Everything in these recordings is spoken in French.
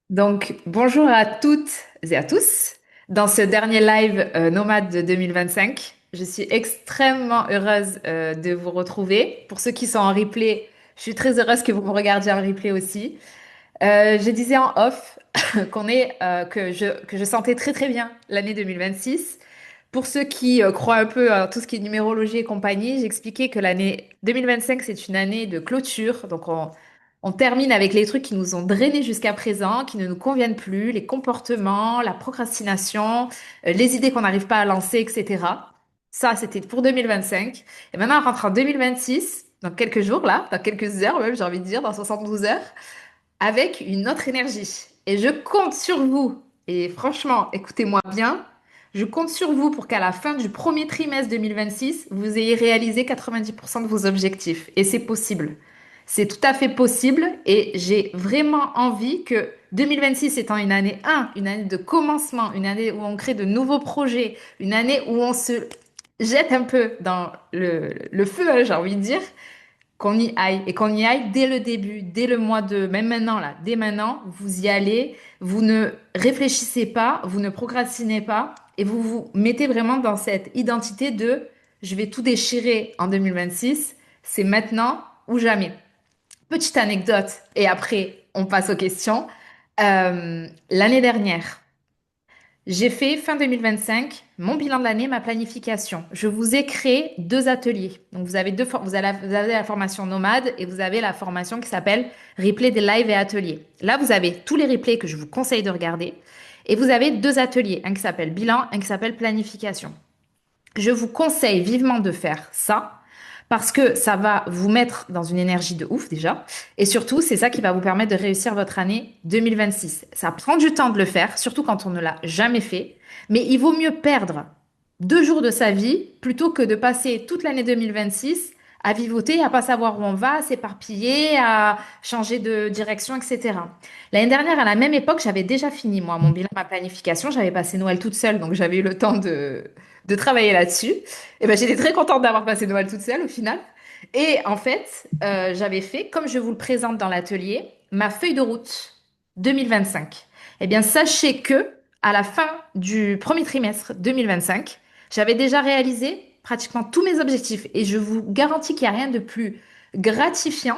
Bonjour à toutes et à tous dans ce dernier live nomade de 2025. Je suis extrêmement heureuse de vous retrouver. Pour ceux qui sont en replay, je suis très heureuse que vous me regardiez en replay aussi. Je disais en off que je sentais très très bien l'année 2026. Pour ceux qui croient un peu à tout ce qui est numérologie et compagnie, j'expliquais que l'année 2025, c'est une année de clôture. On termine avec les trucs qui nous ont drainés jusqu'à présent, qui ne nous conviennent plus, les comportements, la procrastination, les idées qu'on n'arrive pas à lancer, etc. Ça, c'était pour 2025. Et maintenant, on rentre en 2026, dans quelques jours, là, dans quelques heures même, j'ai envie de dire, dans 72 heures, avec une autre énergie. Et je compte sur vous. Et franchement, écoutez-moi bien. Je compte sur vous pour qu'à la fin du premier trimestre 2026, vous ayez réalisé 90% de vos objectifs. Et c'est possible. C'est tout à fait possible. Et j'ai vraiment envie que 2026 étant une année 1, une année de commencement, une année où on crée de nouveaux projets, une année où on se jette un peu dans le feu, hein, j'ai envie de dire, qu'on y aille et qu'on y aille dès le début, dès le mois de, même maintenant là, dès maintenant, vous y allez, vous ne réfléchissez pas, vous ne procrastinez pas et vous vous mettez vraiment dans cette identité de je vais tout déchirer en 2026, c'est maintenant ou jamais. Petite anecdote et après on passe aux questions. L'année dernière, j'ai fait fin 2025 mon bilan de l'année, ma planification. Je vous ai créé deux ateliers. Donc vous avez vous avez la formation nomade et vous avez la formation qui s'appelle replay des lives et ateliers. Là, vous avez tous les replays que je vous conseille de regarder et vous avez deux ateliers, un qui s'appelle bilan, un qui s'appelle planification. Je vous conseille vivement de faire ça parce que ça va vous mettre dans une énergie de ouf déjà. Et surtout, c'est ça qui va vous permettre de réussir votre année 2026. Ça prend du temps de le faire, surtout quand on ne l'a jamais fait. Mais il vaut mieux perdre 2 jours de sa vie plutôt que de passer toute l'année 2026 à vivoter, à pas savoir où on va, à s'éparpiller, à changer de direction, etc. L'année dernière, à la même époque, j'avais déjà fini, moi, mon bilan, ma planification. J'avais passé Noël toute seule, donc j'avais eu le temps de travailler là-dessus. Et ben, j'étais très contente d'avoir passé Noël toute seule au final. Et en fait, j'avais fait, comme je vous le présente dans l'atelier, ma feuille de route 2025. Eh bien, sachez que à la fin du premier trimestre 2025, j'avais déjà réalisé pratiquement tous mes objectifs. Et je vous garantis qu'il n'y a rien de plus gratifiant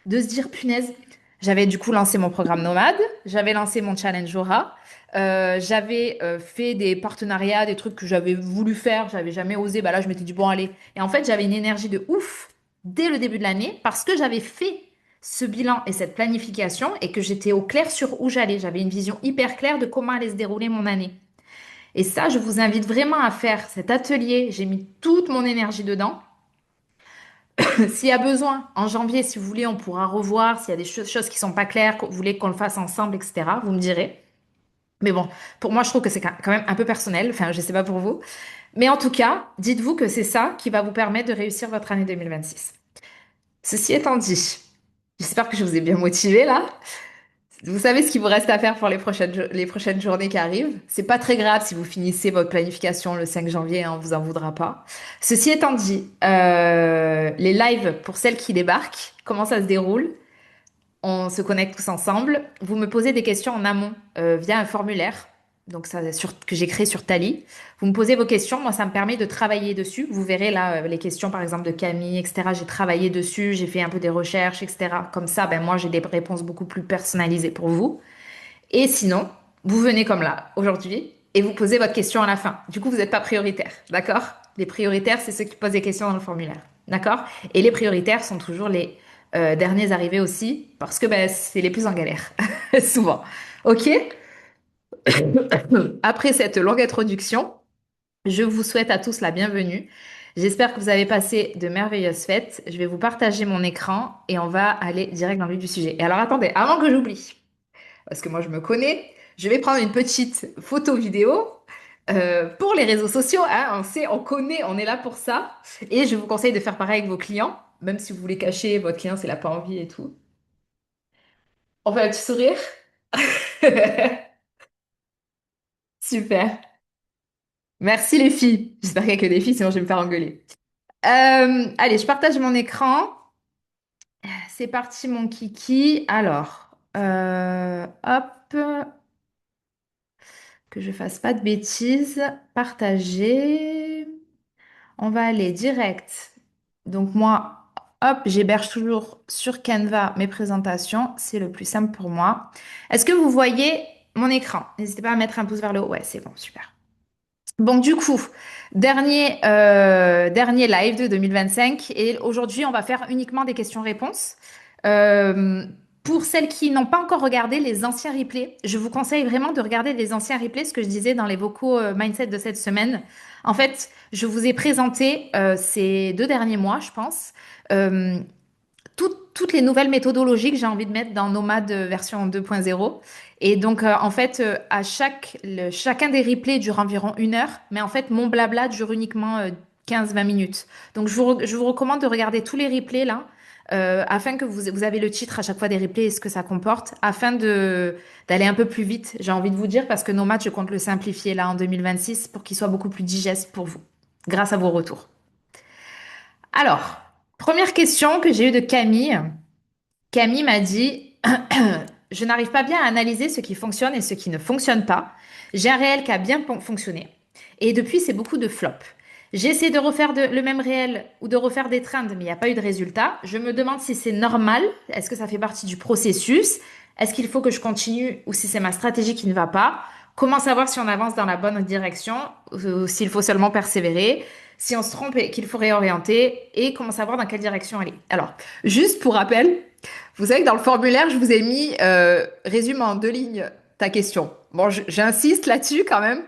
de se dire, punaise, j'avais du coup lancé mon programme Nomade, j'avais lancé mon challenge Aura, j'avais fait des partenariats, des trucs que j'avais voulu faire, j'avais jamais osé. Bah là, je m'étais dit, bon, allez. Et en fait, j'avais une énergie de ouf dès le début de l'année parce que j'avais fait ce bilan et cette planification et que j'étais au clair sur où j'allais. J'avais une vision hyper claire de comment allait se dérouler mon année. Et ça, je vous invite vraiment à faire cet atelier. J'ai mis toute mon énergie dedans. S'il y a besoin, en janvier, si vous voulez, on pourra revoir. S'il y a des choses qui sont pas claires, que vous voulez qu'on le fasse ensemble, etc., vous me direz. Mais bon, pour moi, je trouve que c'est quand même un peu personnel. Enfin, je sais pas pour vous. Mais en tout cas, dites-vous que c'est ça qui va vous permettre de réussir votre année 2026. Ceci étant dit, j'espère que je vous ai bien motivé là. Vous savez ce qu'il vous reste à faire pour les prochaines journées qui arrivent. C'est pas très grave si vous finissez votre planification le 5 janvier, hein, on vous en voudra pas. Ceci étant dit, les lives pour celles qui débarquent, comment ça se déroule? On se connecte tous ensemble. Vous me posez des questions en amont via un formulaire, donc que j'ai créé sur Tally. Vous me posez vos questions, moi ça me permet de travailler dessus. Vous verrez là les questions par exemple de Camille, etc. J'ai travaillé dessus, j'ai fait un peu des recherches, etc. Comme ça, ben moi j'ai des réponses beaucoup plus personnalisées pour vous. Et sinon, vous venez comme là aujourd'hui et vous posez votre question à la fin. Du coup, vous n'êtes pas prioritaire, d'accord? Les prioritaires, c'est ceux qui posent des questions dans le formulaire, d'accord? Et les prioritaires sont toujours les derniers arrivés aussi, parce que ben, c'est les plus en galère, souvent. Ok? Après cette longue introduction, je vous souhaite à tous la bienvenue. J'espère que vous avez passé de merveilleuses fêtes. Je vais vous partager mon écran et on va aller direct dans le vif du sujet. Et alors attendez, avant que j'oublie, parce que moi je me connais, je vais prendre une petite photo vidéo pour les réseaux sociaux, hein, on sait, on connaît, on est là pour ça. Et je vous conseille de faire pareil avec vos clients, même si vous voulez cacher votre client, s'il n'a pas envie et tout. On fait un petit sourire. Super. Merci les filles. J'espère qu'il n'y a que des filles, sinon je vais me faire engueuler. Allez, je partage mon écran. C'est parti mon kiki. Alors. Hop, que je fasse pas de bêtises. Partager. On va aller direct. Donc moi, hop, j'héberge toujours sur Canva mes présentations. C'est le plus simple pour moi. Est-ce que vous voyez mon écran? N'hésitez pas à mettre un pouce vers le haut. Ouais, c'est bon, super. Bon, du coup, dernier live de 2025 et aujourd'hui, on va faire uniquement des questions-réponses. Euh, pour celles qui n'ont pas encore regardé les anciens replays, je vous conseille vraiment de regarder les anciens replays, ce que je disais dans les vocaux mindset de cette semaine. En fait, je vous ai présenté ces 2 derniers mois, je pense, euh, toutes les nouvelles méthodologies que j'ai envie de mettre dans Nomade version 2.0. Et donc, en fait, chacun des replays dure environ 1 heure, mais en fait, mon blabla dure uniquement 15-20 minutes. Donc, je vous recommande de regarder tous les replays là, afin que vous avez le titre à chaque fois des replays et ce que ça comporte, afin d'aller un peu plus vite, j'ai envie de vous dire, parce que Nomade, je compte le simplifier là en 2026 pour qu'il soit beaucoup plus digeste pour vous, grâce à vos retours. Alors, première question que j'ai eue de Camille. Camille m'a dit, je n'arrive pas bien à analyser ce qui fonctionne et ce qui ne fonctionne pas. J'ai un réel qui a bien fonctionné. Et depuis, c'est beaucoup de flops. J'ai essayé de refaire le même réel ou de refaire des trends, mais il n'y a pas eu de résultat. Je me demande si c'est normal. Est-ce que ça fait partie du processus? Est-ce qu'il faut que je continue ou si c'est ma stratégie qui ne va pas? Comment savoir si on avance dans la bonne direction ou s'il faut seulement persévérer? Si on se trompe et qu'il faut réorienter? Et comment savoir dans quelle direction aller? Alors, juste pour rappel, vous savez que dans le formulaire, je vous ai mis résume en 2 lignes ta question. Bon, j'insiste là-dessus quand même,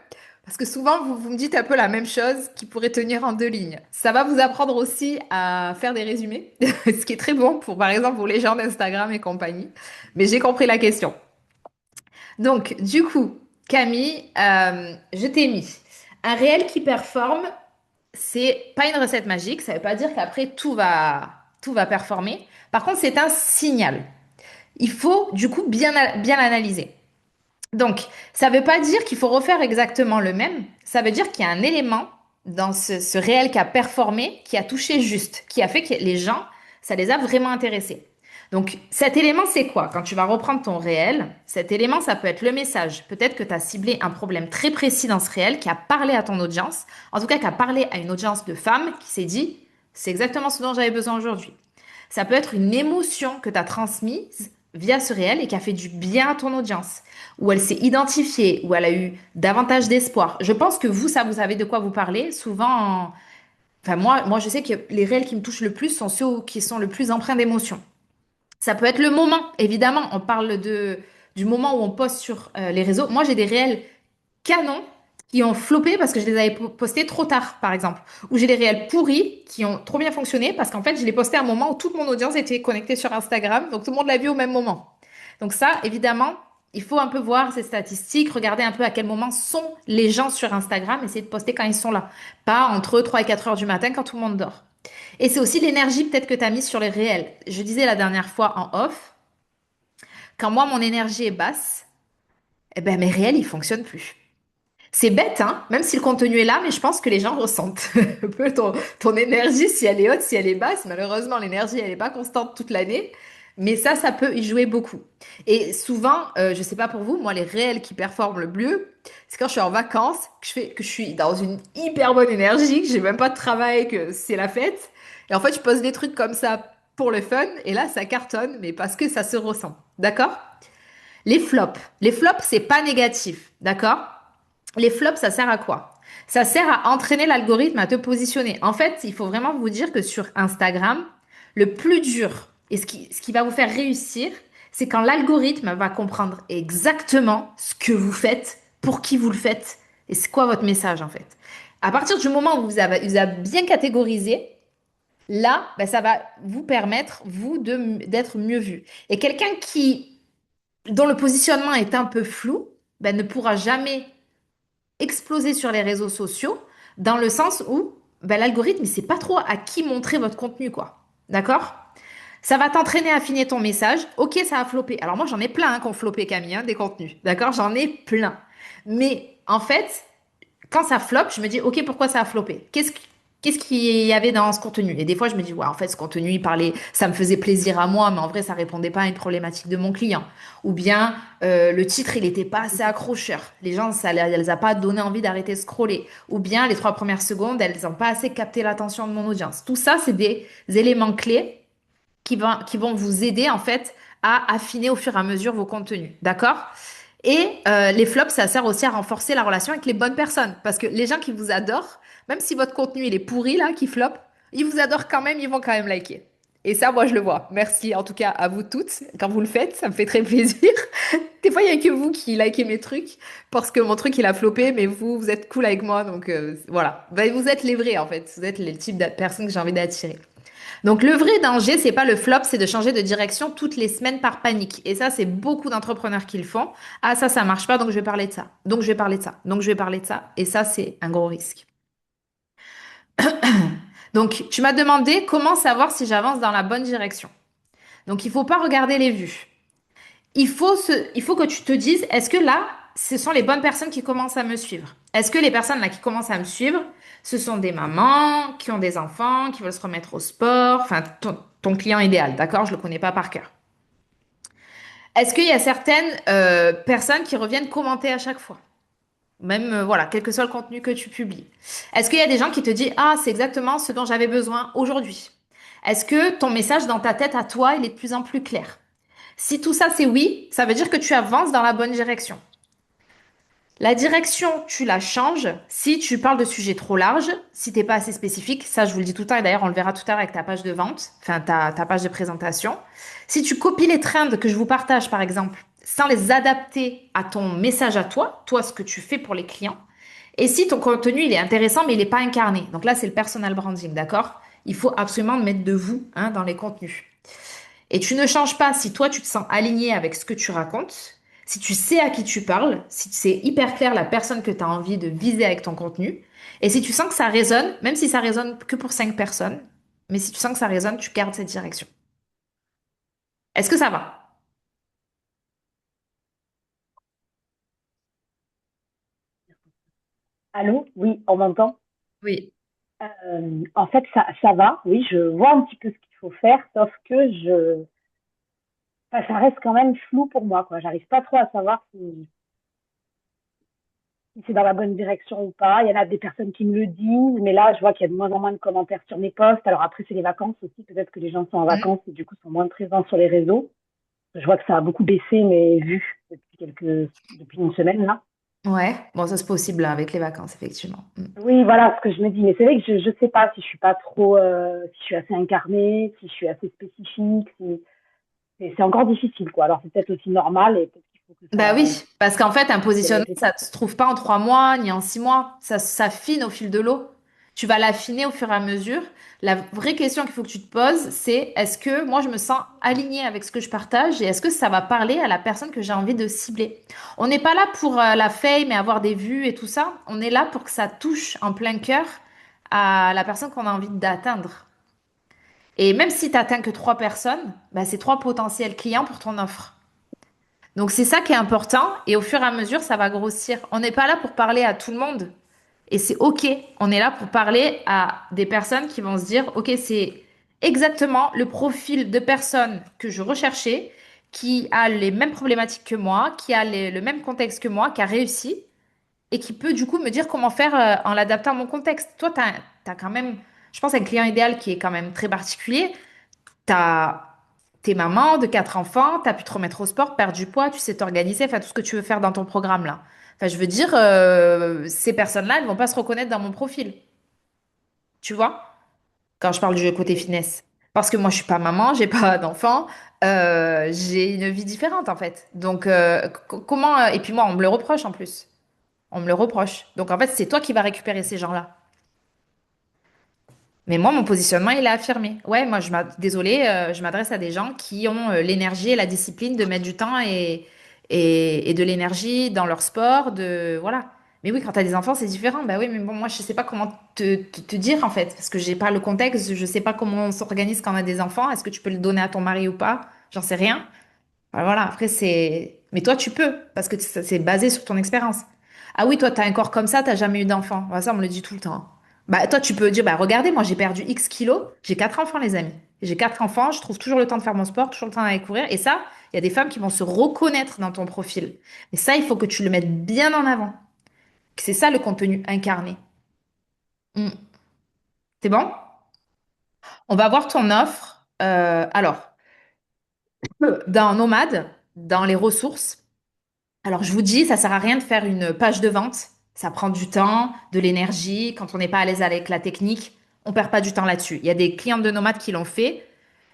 parce que souvent, vous me dites un peu la même chose qui pourrait tenir en 2 lignes. Ça va vous apprendre aussi à faire des résumés, ce qui est très bon pour, par exemple, pour les gens d'Instagram et compagnie. Mais j'ai compris la question. Donc, du coup, Camille, je t'ai mis un réel qui performe. C'est pas une recette magique. Ça veut pas dire qu'après tout va performer. Par contre, c'est un signal. Il faut du coup bien l'analyser. Donc, ça ne veut pas dire qu'il faut refaire exactement le même. Ça veut dire qu'il y a un élément dans ce réel qui a performé, qui a touché juste, qui a fait que les gens, ça les a vraiment intéressés. Donc, cet élément, c'est quoi? Quand tu vas reprendre ton réel, cet élément, ça peut être le message. Peut-être que tu as ciblé un problème très précis dans ce réel qui a parlé à ton audience, en tout cas qui a parlé à une audience de femmes qui s'est dit, c'est exactement ce dont j'avais besoin aujourd'hui. Ça peut être une émotion que tu as transmise via ce réel et qui a fait du bien à ton audience, où elle s'est identifiée, où elle a eu davantage d'espoir. Je pense que vous, ça, vous savez de quoi vous parlez. Souvent, enfin moi, je sais que les réels qui me touchent le plus sont ceux qui sont le plus empreints d'émotion. Ça peut être le moment, évidemment. On parle du moment où on poste sur les réseaux. Moi, j'ai des réels canons qui ont floppé parce que je les avais postés trop tard, par exemple. Ou j'ai des réels pourris qui ont trop bien fonctionné parce qu'en fait, je les postais à un moment où toute mon audience était connectée sur Instagram, donc tout le monde l'a vu au même moment. Donc ça, évidemment, il faut un peu voir ces statistiques, regarder un peu à quel moment sont les gens sur Instagram, essayer de poster quand ils sont là. Pas entre 3 et 4 heures du matin quand tout le monde dort. Et c'est aussi l'énergie peut-être que tu as mise sur les réels. Je disais la dernière fois en off, quand moi mon énergie est basse, eh ben mes réels ils fonctionnent plus. C'est bête, hein, même si le contenu est là, mais je pense que les gens ressentent un peu ton énergie, si elle est haute, si elle est basse. Malheureusement, l'énergie, elle n'est pas constante toute l'année. Mais ça peut y jouer beaucoup. Et souvent, je sais pas pour vous, moi, les réels qui performent le mieux, c'est quand je suis en vacances, que je suis dans une hyper bonne énergie, que j'ai même pas de travail, que c'est la fête. Et en fait, je pose des trucs comme ça pour le fun, et là, ça cartonne, mais parce que ça se ressent. D'accord? Les flops. Les flops, c'est pas négatif. D'accord? Les flops, ça sert à quoi? Ça sert à entraîner l'algorithme à te positionner. En fait, il faut vraiment vous dire que sur Instagram, le plus dur et ce qui va vous faire réussir, c'est quand l'algorithme va comprendre exactement ce que vous faites, pour qui vous le faites et c'est quoi votre message en fait. À partir du moment où vous avez bien catégorisé, là, ben, ça va vous permettre, vous, d'être mieux vu. Et quelqu'un dont le positionnement est un peu flou, ben, ne pourra jamais exploser sur les réseaux sociaux dans le sens où ben, l'algorithme, il sait pas trop à qui montrer votre contenu, quoi. D'accord? Ça va t'entraîner à affiner ton message. Ok, ça a floppé. Alors moi, j'en ai plein qui ont floppé, Camille, hein, des contenus. D'accord? J'en ai plein. Mais en fait, quand ça floppe, je me dis, ok, pourquoi ça a floppé? Qu'est-ce qu'il y avait dans ce contenu? Et des fois, je me dis, ouais, en fait, ce contenu, il parlait, ça me faisait plaisir à moi, mais en vrai, ça répondait pas à une problématique de mon client. Ou bien, le titre, il n'était pas assez accrocheur. Les gens, les a pas donné envie d'arrêter de scroller. Ou bien, les 3 premières secondes, elles n'ont pas assez capté l'attention de mon audience. Tout ça, c'est des éléments clés qui vont vous aider, en fait, à affiner au fur et à mesure vos contenus. D'accord? Et les flops, ça sert aussi à renforcer la relation avec les bonnes personnes. Parce que les gens qui vous adorent, même si votre contenu il est pourri là, qui flop, ils vous adorent quand même, ils vont quand même liker. Et ça, moi, je le vois. Merci en tout cas à vous toutes quand vous le faites, ça me fait très plaisir. Des fois, il n'y a que vous qui likez mes trucs parce que mon truc il a floppé, mais vous, vous êtes cool avec moi, donc voilà. Ben, vous êtes les vrais en fait. Vous êtes les types de personnes que j'ai envie d'attirer. Donc le vrai danger, c'est pas le flop, c'est de changer de direction toutes les semaines par panique. Et ça, c'est beaucoup d'entrepreneurs qui le font. Ah, ça marche pas, donc je vais parler de ça. Donc je vais parler de ça. Donc je vais parler de ça. Et ça, c'est un gros risque. Donc tu m'as demandé comment savoir si j'avance dans la bonne direction. Donc il faut pas regarder les vues. Il faut que tu te dises, est-ce que là, ce sont les bonnes personnes qui commencent à me suivre? Est-ce que les personnes là qui commencent à me suivre, ce sont des mamans qui ont des enfants, qui veulent se remettre au sport, enfin ton client idéal, d'accord? Je le connais pas par cœur. Est-ce qu'il y a certaines personnes qui reviennent commenter à chaque fois? Même, voilà, quel que soit le contenu que tu publies. Est-ce qu'il y a des gens qui te disent, ah, c'est exactement ce dont j'avais besoin aujourd'hui? Est-ce que ton message dans ta tête à toi, il est de plus en plus clair? Si tout ça c'est oui, ça veut dire que tu avances dans la bonne direction. La direction, tu la changes si tu parles de sujets trop larges, si t'es pas assez spécifique. Ça, je vous le dis tout le temps, et d'ailleurs, on le verra tout à l'heure avec ta page de vente, enfin ta page de présentation. Si tu copies les trends que je vous partage, par exemple, sans les adapter à ton message à toi, toi, ce que tu fais pour les clients, et si ton contenu, il est intéressant, mais il n'est pas incarné. Donc là, c'est le personal branding, d'accord? Il faut absolument mettre de vous, hein, dans les contenus. Et tu ne changes pas si toi, tu te sens aligné avec ce que tu racontes, si tu sais à qui tu parles, si c'est hyper clair la personne que tu as envie de viser avec ton contenu, et si tu sens que ça résonne, même si ça résonne que pour 5 personnes, mais si tu sens que ça résonne, tu gardes cette direction. Est-ce que ça va? Allô? Oui, on m'entend? Oui. En fait, ça va. Oui, je vois un petit peu ce qu'il faut faire, sauf que enfin, ça reste quand même flou pour moi, quoi. J'arrive pas trop à savoir si c'est dans la bonne direction ou pas. Il y en a des personnes qui me le disent, mais là, je vois qu'il y a de moins en moins de commentaires sur mes posts. Alors après, c'est les vacances aussi. Peut-être que les gens sont en Mhm. vacances et du coup sont moins présents sur les réseaux. Je vois que ça a beaucoup baissé mes vues depuis une semaine là. Ouais, bon, ça c'est possible là, avec les vacances, effectivement. Mm. Oui, voilà ce que je me dis. Mais c'est vrai que je sais pas si je suis pas trop, si je suis assez incarnée, si je suis assez spécifique, si c'est encore difficile, quoi. Alors, c'est peut-être aussi normal et peut-être qu'il faut que Bah ça oui, parce qu'en fait, un que les positionnement, réflexions. ça ne se trouve pas en 3 mois ni en 6 mois. Ça s'affine au fil de l'eau. Tu vas l'affiner au fur et à mesure. La vraie question qu'il faut que tu te poses, c'est est-ce que moi, je me sens alignée avec ce que je partage et est-ce que ça va parler à la personne que j'ai envie de cibler? On n'est pas là pour la fame et avoir des vues et tout ça. On est là pour que ça touche en plein cœur à la personne qu'on a envie d'atteindre. Et même si tu n'atteins que 3 personnes, bah, c'est 3 potentiels clients pour ton offre. Donc c'est ça qui est important et au fur et à mesure, ça va grossir. On n'est pas là pour parler à tout le monde et c'est OK. On est là pour parler à des personnes qui vont se dire, OK, c'est exactement le profil de personne que je recherchais, qui a les mêmes problématiques que moi, qui a le même contexte que moi, qui a réussi et qui peut du coup me dire comment faire en l'adaptant à mon contexte. Toi, t'as quand même, je pense, un client idéal qui est quand même très particulier. T'as T'es maman de 4 enfants, t'as pu te remettre au sport, perdre du poids, tu sais t'organiser, enfin tout ce que tu veux faire dans ton programme là. Enfin, je veux dire, ces personnes-là, elles vont pas se reconnaître dans mon profil, tu vois, quand je parle du côté Oui. finesse. Parce que moi, je suis pas maman, j'ai pas d'enfant, j'ai une vie différente en fait. Donc, comment. Et puis moi, on me le reproche en plus. On me le reproche. Donc en fait, c'est toi qui vas récupérer ces gens-là. Mais moi, mon positionnement, il est affirmé. Ouais, moi, désolée, je m'adresse à des gens qui ont l'énergie et la discipline de mettre du temps et de l'énergie dans leur sport, voilà. Mais oui, quand tu as des enfants, c'est différent. Bah oui, mais bon, moi, je sais pas comment te dire, en fait, parce que j'ai pas le contexte, je sais pas comment on s'organise quand on a des enfants. Est-ce que tu peux le donner à ton mari ou pas? J'en sais rien. Voilà, après, c'est... Mais toi, tu peux, parce que c'est basé sur ton expérience. Ah oui, toi, tu as un corps comme ça, t'as jamais eu d'enfant. Ouais, ça, on me le dit tout le temps. Bah, toi, tu peux dire, bah, regardez, moi, j'ai perdu X kilos. J'ai 4 enfants, les amis. J'ai 4 enfants. Je trouve toujours le temps de faire mon sport, toujours le temps d'aller courir. Et ça, il y a des femmes qui vont se reconnaître dans ton profil. Et ça, il faut que tu le mettes bien en avant. C'est ça le contenu incarné. Hmm. C'est bon? On va voir ton offre. Alors, dans Nomade, dans les ressources. Alors, je vous dis, ça sert à rien de faire une page de vente. Ça prend du temps, de l'énergie. Quand on n'est pas à l'aise avec la technique, on perd pas du temps là-dessus. Il y a des clientes de Nomade qui l'ont fait.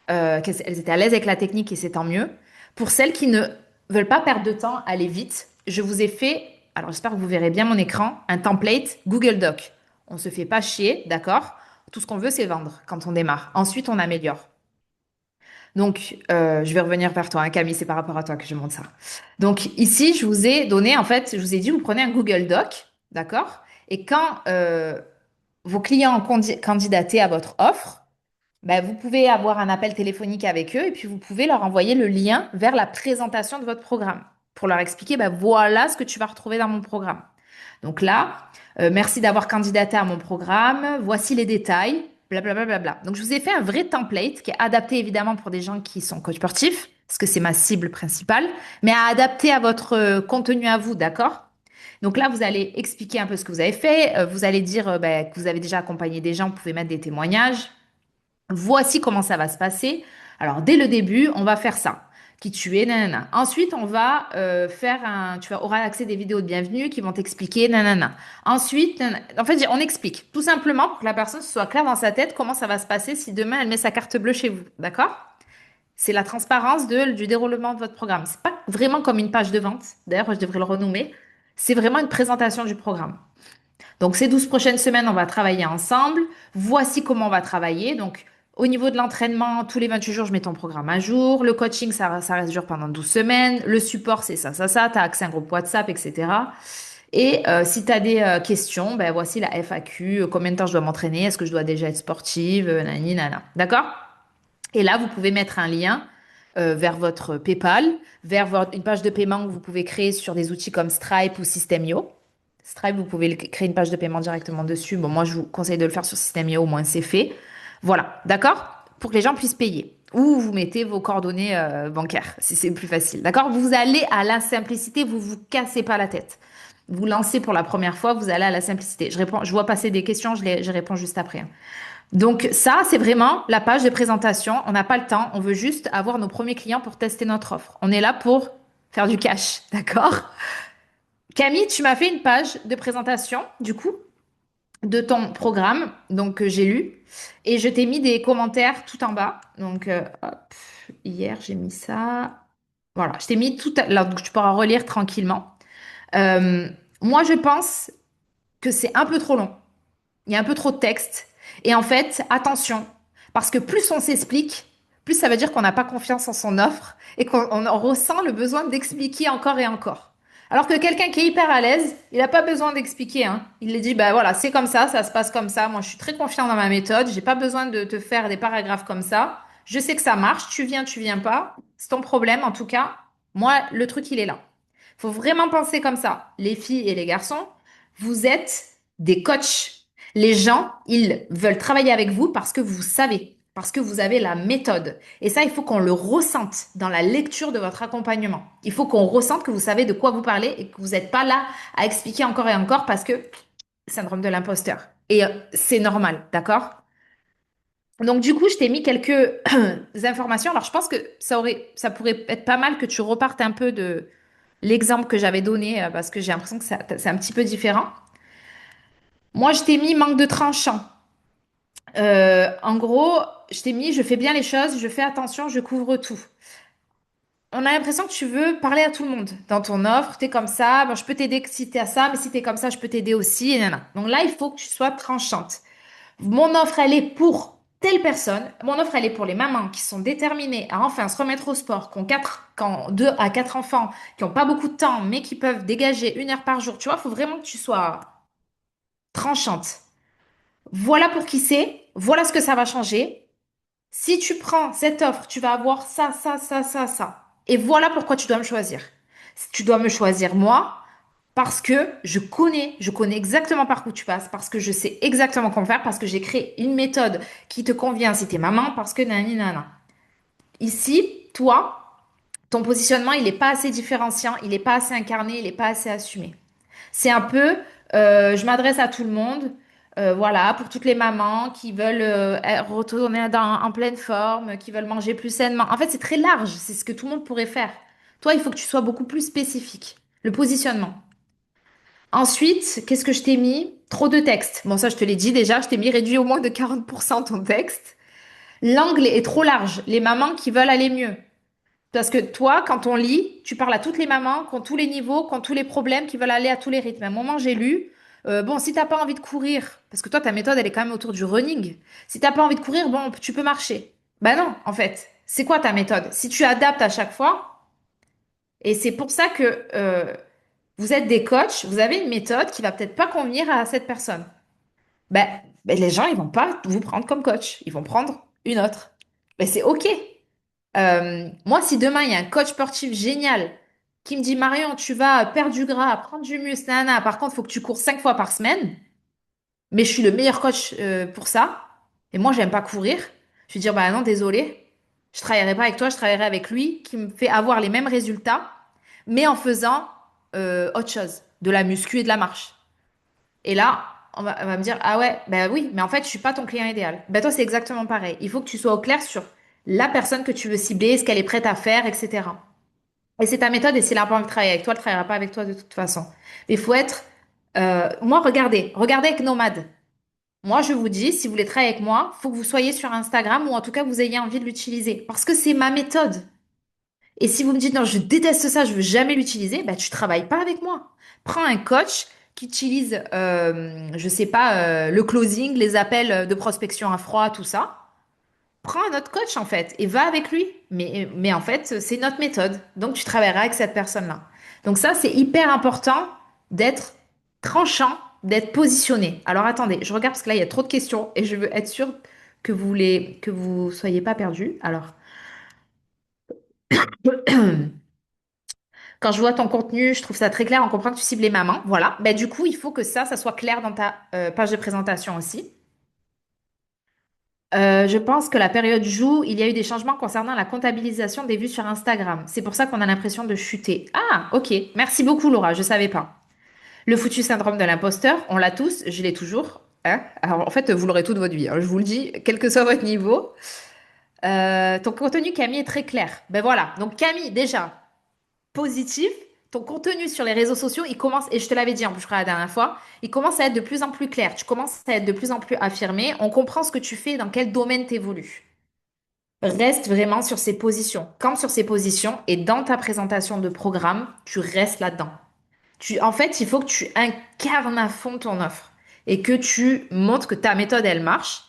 Qu'elles étaient à l'aise avec la technique et c'est tant mieux. Pour celles qui ne veulent pas perdre de temps, aller vite, je vous ai fait, alors j'espère que vous verrez bien mon écran, un template Google Doc. On se fait pas chier, d'accord? Tout ce qu'on veut, c'est vendre quand on démarre. Ensuite, on améliore. Donc, je vais revenir vers toi, hein, Camille, c'est par rapport à toi que je montre ça. Donc, ici, je vous ai donné, en fait, je vous ai dit, vous prenez un Google Doc, d'accord? Et quand vos clients ont candidaté à votre offre, ben, vous pouvez avoir un appel téléphonique avec eux et puis vous pouvez leur envoyer le lien vers la présentation de votre programme pour leur expliquer, ben, voilà ce que tu vas retrouver dans mon programme. Donc là, merci d'avoir candidaté à mon programme, voici les détails, blablabla. Bla, bla, bla. Donc je vous ai fait un vrai template qui est adapté évidemment pour des gens qui sont coach sportifs, parce que c'est ma cible principale, mais à adapter à votre contenu à vous, d'accord? Donc là, vous allez expliquer un peu ce que vous avez fait, vous allez dire ben, que vous avez déjà accompagné des gens, vous pouvez mettre des témoignages. Voici comment ça va se passer. Alors, dès le début, on va faire ça. Qui tu es, nanana. Ensuite, on va faire un. Auras accès à des vidéos de bienvenue qui vont t'expliquer, nanana. Ensuite, en fait, on explique tout simplement pour que la personne soit claire dans sa tête comment ça va se passer si demain elle met sa carte bleue chez vous. D'accord? C'est la transparence du déroulement de votre programme. C'est pas vraiment comme une page de vente. D'ailleurs, je devrais le renommer. C'est vraiment une présentation du programme. Donc, ces 12 prochaines semaines, on va travailler ensemble. Voici comment on va travailler. Donc, au niveau de l'entraînement, tous les 28 jours, je mets ton programme à jour. Le coaching, ça reste dur pendant 12 semaines. Le support, c'est ça, ça, ça. Tu as accès à un groupe WhatsApp, etc. Et si tu as des questions, ben, voici la FAQ. Combien de temps je dois m'entraîner? Est-ce que je dois déjà être sportive? Nani, nana. D'accord? Et là, vous pouvez mettre un lien vers votre PayPal, vers une page de paiement que vous pouvez créer sur des outils comme Stripe ou System.io. Stripe, vous pouvez créer une page de paiement directement dessus. Bon, moi, je vous conseille de le faire sur System.io, au moins c'est fait. Voilà, d'accord? Pour que les gens puissent payer. Ou vous mettez vos coordonnées bancaires, si c'est plus facile. D'accord? Vous allez à la simplicité, vous vous cassez pas la tête. Vous lancez pour la première fois, vous allez à la simplicité. Je vois passer des questions, je réponds juste après, hein. Donc ça, c'est vraiment la page de présentation. On n'a pas le temps, on veut juste avoir nos premiers clients pour tester notre offre. On est là pour faire du cash, d'accord? Camille, tu m'as fait une page de présentation, du coup, de ton programme, donc que j'ai lu, et je t'ai mis des commentaires tout en bas. Donc, hop, hier, j'ai mis ça. Voilà, je t'ai mis tout là, donc tu pourras relire tranquillement. Euh, Moi, je pense que c'est un peu trop long. Il y a un peu trop de texte. Et en fait, attention, parce que plus on s'explique, plus ça veut dire qu'on n'a pas confiance en son offre et qu'on ressent le besoin d'expliquer encore et encore. Alors que quelqu'un qui est hyper à l'aise, il n'a pas besoin d'expliquer, hein. Il lui dit, bah voilà, c'est comme ça se passe comme ça. Moi, je suis très confiant dans ma méthode. J'ai pas besoin de te faire des paragraphes comme ça. Je sais que ça marche. Tu viens pas. C'est ton problème, en tout cas. Moi, le truc, il est là. Faut vraiment penser comme ça. Les filles et les garçons, vous êtes des coachs. Les gens, ils veulent travailler avec vous parce que vous savez, parce que vous avez la méthode. Et ça, il faut qu'on le ressente dans la lecture de votre accompagnement. Il faut qu'on ressente que vous savez de quoi vous parlez et que vous n'êtes pas là à expliquer encore et encore parce que syndrome de l'imposteur. Et c'est normal, d'accord? Donc du coup, je t'ai mis quelques informations. Alors je pense que ça pourrait être pas mal que tu repartes un peu de l'exemple que j'avais donné parce que j'ai l'impression que c'est un petit peu différent. Moi, je t'ai mis manque de tranchant. En gros, je t'ai mis, je fais bien les choses, je fais attention, je couvre tout. On a l'impression que tu veux parler à tout le monde dans ton offre. T'es comme ça, bon, je peux t'aider si t'es à ça, mais si t'es comme ça, je peux t'aider aussi. Et nanana. Donc là, il faut que tu sois tranchante. Mon offre, elle est pour telle personne. Mon offre, elle est pour les mamans qui sont déterminées à enfin se remettre au sport, qui ont 2 à 4 enfants, qui n'ont pas beaucoup de temps, mais qui peuvent dégager 1 heure par jour. Tu vois, il faut vraiment que tu sois tranchante. Voilà pour qui c'est, voilà ce que ça va changer. Si tu prends cette offre, tu vas avoir ça, ça, ça, ça, ça. Et voilà pourquoi tu dois me choisir. Tu dois me choisir moi Parce que je connais exactement par où tu passes, parce que je sais exactement comment faire, parce que j'ai créé une méthode qui te convient si t'es maman, parce que nani nana. Ici, toi, ton positionnement, il n'est pas assez différenciant, il n'est pas assez incarné, il n'est pas assez assumé. C'est un peu, je m'adresse à tout le monde, voilà, pour toutes les mamans qui veulent retourner en pleine forme, qui veulent manger plus sainement. En fait, c'est très large, c'est ce que tout le monde pourrait faire. Toi, il faut que tu sois beaucoup plus spécifique. Le positionnement. Ensuite, qu'est-ce que je t'ai mis? Trop de texte. Bon, ça, je te l'ai dit déjà, je t'ai mis réduit au moins de 40% ton texte. L'angle est trop large. Les mamans qui veulent aller mieux. Parce que toi, quand on lit, tu parles à toutes les mamans, qui ont tous les niveaux, qui ont tous les problèmes, qui veulent aller à tous les rythmes. À un moment, j'ai lu, bon, si t'as pas envie de courir, parce que toi, ta méthode, elle est quand même autour du running. Si t'as pas envie de courir, bon, tu peux marcher. Ben non, en fait. C'est quoi ta méthode? Si tu adaptes à chaque fois, et c'est pour ça que vous êtes des coachs, vous avez une méthode qui va peut-être pas convenir à cette personne. Ben, les gens, ils vont pas vous prendre comme coach. Ils vont prendre une autre. Ben, c'est OK. Moi, si demain, il y a un coach sportif génial qui me dit, Marion, tu vas perdre du gras, prendre du muscle, nana. Par contre, il faut que tu cours 5 fois par semaine. Mais je suis le meilleur coach pour ça. Et moi, j'aime pas courir. Je vais dire, bah non, désolé. Je travaillerai pas avec toi, je travaillerai avec lui qui me fait avoir les mêmes résultats, mais en faisant autre chose, de la muscu et de la marche. Et là, on va me dire, ah ouais, ben oui, mais en fait, je suis pas ton client idéal. Ben toi, c'est exactement pareil. Il faut que tu sois au clair sur la personne que tu veux cibler, ce qu'elle est prête à faire, etc. Et c'est ta méthode, et s'il n'a pas envie de travailler avec toi, elle ne travaillera pas avec toi de toute façon. Mais il faut être... moi, regardez avec Nomade. Moi, je vous dis, si vous voulez travailler avec moi, il faut que vous soyez sur Instagram ou en tout cas que vous ayez envie de l'utiliser. Parce que c'est ma méthode. Et si vous me dites non, je déteste ça, je veux jamais l'utiliser, bah tu travailles pas avec moi. Prends un coach qui utilise, je sais pas, le closing, les appels de prospection à froid, tout ça. Prends un autre coach en fait et va avec lui. Mais en fait, c'est notre méthode. Donc tu travailleras avec cette personne-là. Donc ça, c'est hyper important d'être tranchant, d'être positionné. Alors attendez, je regarde parce que là, il y a trop de questions et je veux être sûre que vous soyez pas perdus. Alors. Quand je vois ton contenu, je trouve ça très clair. On comprend que tu cibles les mamans. Voilà. Ben, du coup, il faut que ça soit clair dans ta page de présentation aussi. Je pense que la période joue, il y a eu des changements concernant la comptabilisation des vues sur Instagram. C'est pour ça qu'on a l'impression de chuter. Ah, ok. Merci beaucoup, Laura. Je savais pas. Le foutu syndrome de l'imposteur, on l'a tous. Je l'ai toujours. Hein. Alors, en fait, vous l'aurez toute votre vie. Hein. Je vous le dis, quel que soit votre niveau. Ton contenu, Camille, est très clair. Ben voilà. Donc, Camille, déjà. Positif, ton contenu sur les réseaux sociaux, il commence, et je te l'avais dit en plus, je crois, la dernière fois, il commence à être de plus en plus clair. Tu commences à être de plus en plus affirmé. On comprend ce que tu fais, dans quel domaine tu évolues. Reste vraiment sur ces positions. Campe sur ces positions et dans ta présentation de programme, tu restes là-dedans. En fait, il faut que tu incarnes à fond ton offre et que tu montres que ta méthode, elle marche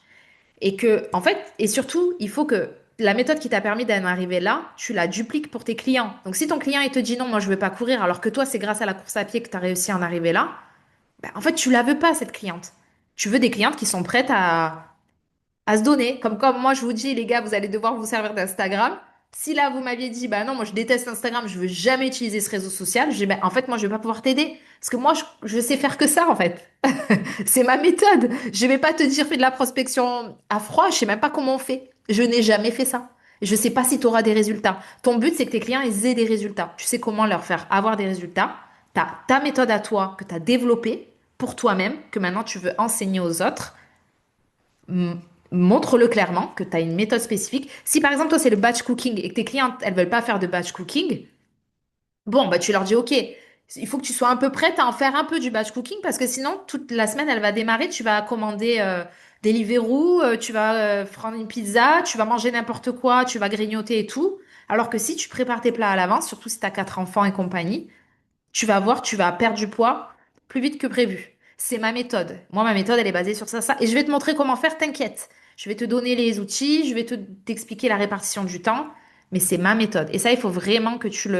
et que, en fait, et surtout, il faut que la méthode qui t'a permis d'en arriver là, tu la dupliques pour tes clients. Donc, si ton client, il te dit non, moi, je veux pas courir, alors que toi, c'est grâce à la course à pied que tu as réussi à en arriver là, ben, en fait, tu la veux pas, cette cliente. Tu veux des clientes qui sont prêtes à se donner. Comme moi, je vous dis, les gars, vous allez devoir vous servir d'Instagram. Si là, vous m'aviez dit, bah non, moi, je déteste Instagram, je veux jamais utiliser ce réseau social, je dis, bah, en fait, moi, je vais pas pouvoir t'aider. Parce que moi, je sais faire que ça, en fait. C'est ma méthode. Je vais pas te dire, fais de la prospection à froid, je sais même pas comment on fait. Je n'ai jamais fait ça. Je sais pas si tu auras des résultats. Ton but, c'est que tes clients, ils aient des résultats. Tu sais comment leur faire avoir des résultats. Tu as ta méthode à toi que tu as développée pour toi-même, que maintenant tu veux enseigner aux autres. Montre-le clairement que tu as une méthode spécifique. Si par exemple, toi, c'est le batch cooking et que tes clientes, elles veulent pas faire de batch cooking, bon, bah, tu leur dis, OK, il faut que tu sois un peu prête à en faire un peu du batch cooking parce que sinon, toute la semaine, elle va démarrer. Tu vas commander Deliveroo, tu vas prendre une pizza, tu vas manger n'importe quoi, tu vas grignoter et tout. Alors que si tu prépares tes plats à l'avance, surtout si tu as 4 enfants et compagnie, tu vas voir, tu vas perdre du poids plus vite que prévu. C'est ma méthode. Moi, ma méthode, elle est basée sur ça, ça. Et je vais te montrer comment faire, t'inquiète. Je vais te donner les outils, je vais t'expliquer la répartition du temps, mais c'est ma méthode. Et ça, il faut vraiment que tu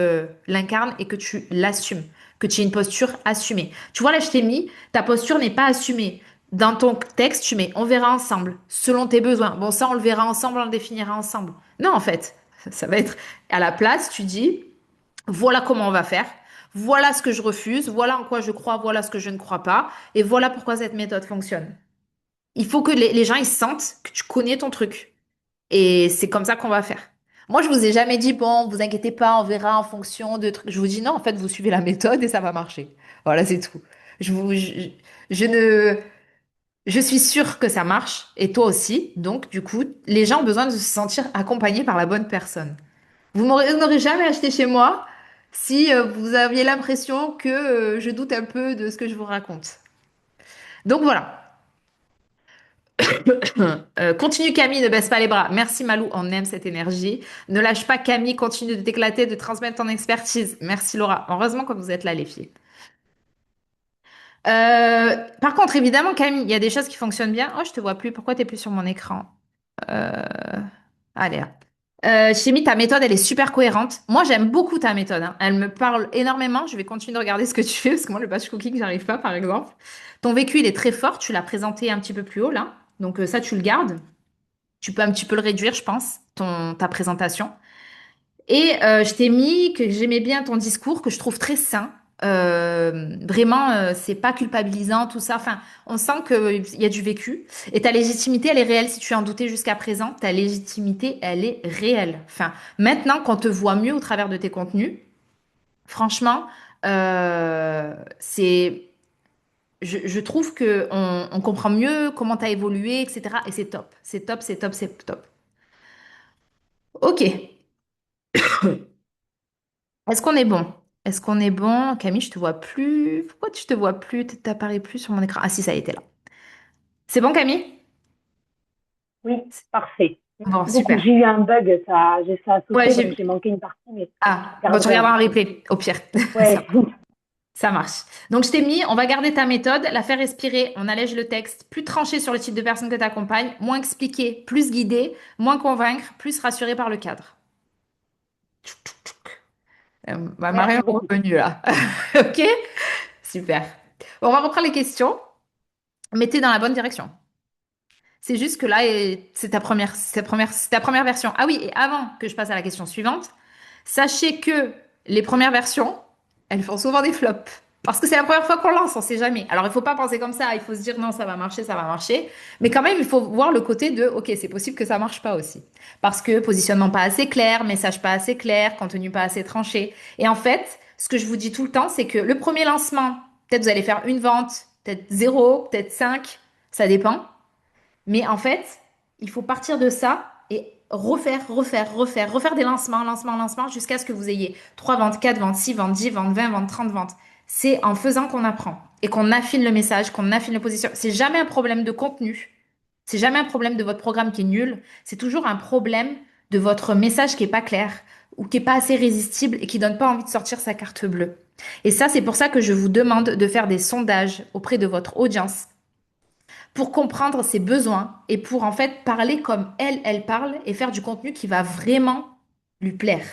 l'incarnes et que tu l'assumes, que tu aies une posture assumée. Tu vois, là, je t'ai mis, ta posture n'est pas assumée. Dans ton texte, tu mets, on verra ensemble, selon tes besoins. Bon, ça, on le verra ensemble, on le définira ensemble. Non, en fait, ça va être, à la place, tu dis, Voilà comment on va faire. Voilà ce que je refuse. Voilà en quoi je crois. Voilà ce que je ne crois pas. Et voilà pourquoi cette méthode fonctionne. Il faut que les gens ils sentent que tu connais ton truc. Et c'est comme ça qu'on va faire. Moi, je vous ai jamais dit, bon, vous inquiétez pas, on verra en fonction de trucs. Je vous dis non, en fait, vous suivez la méthode et ça va marcher. Voilà, c'est tout. Je vous, je ne, je suis sûre que ça marche et toi aussi. Donc, du coup, les gens ont besoin de se sentir accompagnés par la bonne personne. Vous n'aurez jamais acheté chez moi si vous aviez l'impression que je doute un peu de ce que je vous raconte. Donc voilà. Continue Camille, ne baisse pas les bras. Merci Malou, on aime cette énergie. Ne lâche pas Camille, continue de t'éclater, de transmettre ton expertise. Merci Laura. Heureusement que vous êtes là les filles. Par contre, évidemment Camille, il y a des choses qui fonctionnent bien. Oh, je te vois plus. Pourquoi t'es plus sur mon écran? Euh, Allez, là. Chémie, ta méthode, elle est super cohérente. Moi, j'aime beaucoup ta méthode, hein. Elle me parle énormément. Je vais continuer de regarder ce que tu fais parce que moi, le batch cooking, j'arrive pas, par exemple. Ton vécu, il est très fort. Tu l'as présenté un petit peu plus haut, là. Donc, ça, tu le gardes. Tu peux un petit peu le réduire, je pense, ta présentation. Et je t'ai mis que j'aimais bien ton discours, que je trouve très sain. Vraiment, c'est pas culpabilisant, tout ça. Enfin, on sent qu'il y a du vécu. Et ta légitimité, elle est réelle. Si tu en doutais jusqu'à présent, ta légitimité, elle est réelle. Enfin, maintenant qu'on te voit mieux au travers de tes contenus, franchement, c'est, je trouve que on comprend mieux comment tu as évolué, etc. Et c'est top. C'est top, c'est top, c'est top. Ok. Est-ce qu'on est bon? Est-ce qu'on est bon? Camille, je te vois plus. Pourquoi tu te vois plus? T'apparais plus sur mon écran. Ah si, ça y était là. C'est bon, Camille? Oui, parfait. Bon, Merci beaucoup. super. J'ai eu un bug, ça a Ouais, sauté, donc j'ai manqué une partie, mais Ah, je bon, tu garderai regarderas en ensuite. replay, au pire. Ça, Ouais, ça marche. Donc, je t'ai mis, on va garder ta méthode, la faire respirer, on allège le texte, plus tranché sur le type de personne que tu accompagnes, moins expliqué, plus guidé, moins convaincre, plus rassuré par le cadre. Marion merci est beaucoup. revenue là. Ok? Super. Bon, on va reprendre les questions. Mettez dans la bonne direction. C'est juste que là, c'est ta première version. Ah oui, et avant que je passe à la question suivante, sachez que les premières versions, elles font souvent des flops. Parce que c'est la première fois qu'on lance, on sait jamais. Alors, il faut pas penser comme ça, il faut se dire non, ça va marcher, ça va marcher. Mais quand même, il faut voir le côté de, ok, c'est possible que ça marche pas aussi. Parce que positionnement pas assez clair, message pas assez clair, contenu pas assez tranché. Et en fait, ce que je vous dis tout le temps, c'est que le premier lancement, peut-être vous allez faire une vente, peut-être zéro, peut-être cinq, ça dépend. Mais en fait, il faut partir de ça et refaire des lancements, jusqu'à ce que vous ayez 3 ventes, 4 ventes, 6 ventes, 10 ventes, 20 ventes, 30 ventes. C'est en faisant qu'on apprend et qu'on affine le message, qu'on affine la position. C'est jamais un problème de contenu. C'est jamais un problème de votre programme qui est nul. C'est toujours un problème de votre message qui est pas clair ou qui est pas assez résistible et qui donne pas envie de sortir sa carte bleue. Et ça, c'est pour ça que je vous demande de faire des sondages auprès de votre audience pour comprendre ses besoins et pour en fait parler comme elle parle et faire du contenu qui va vraiment lui plaire.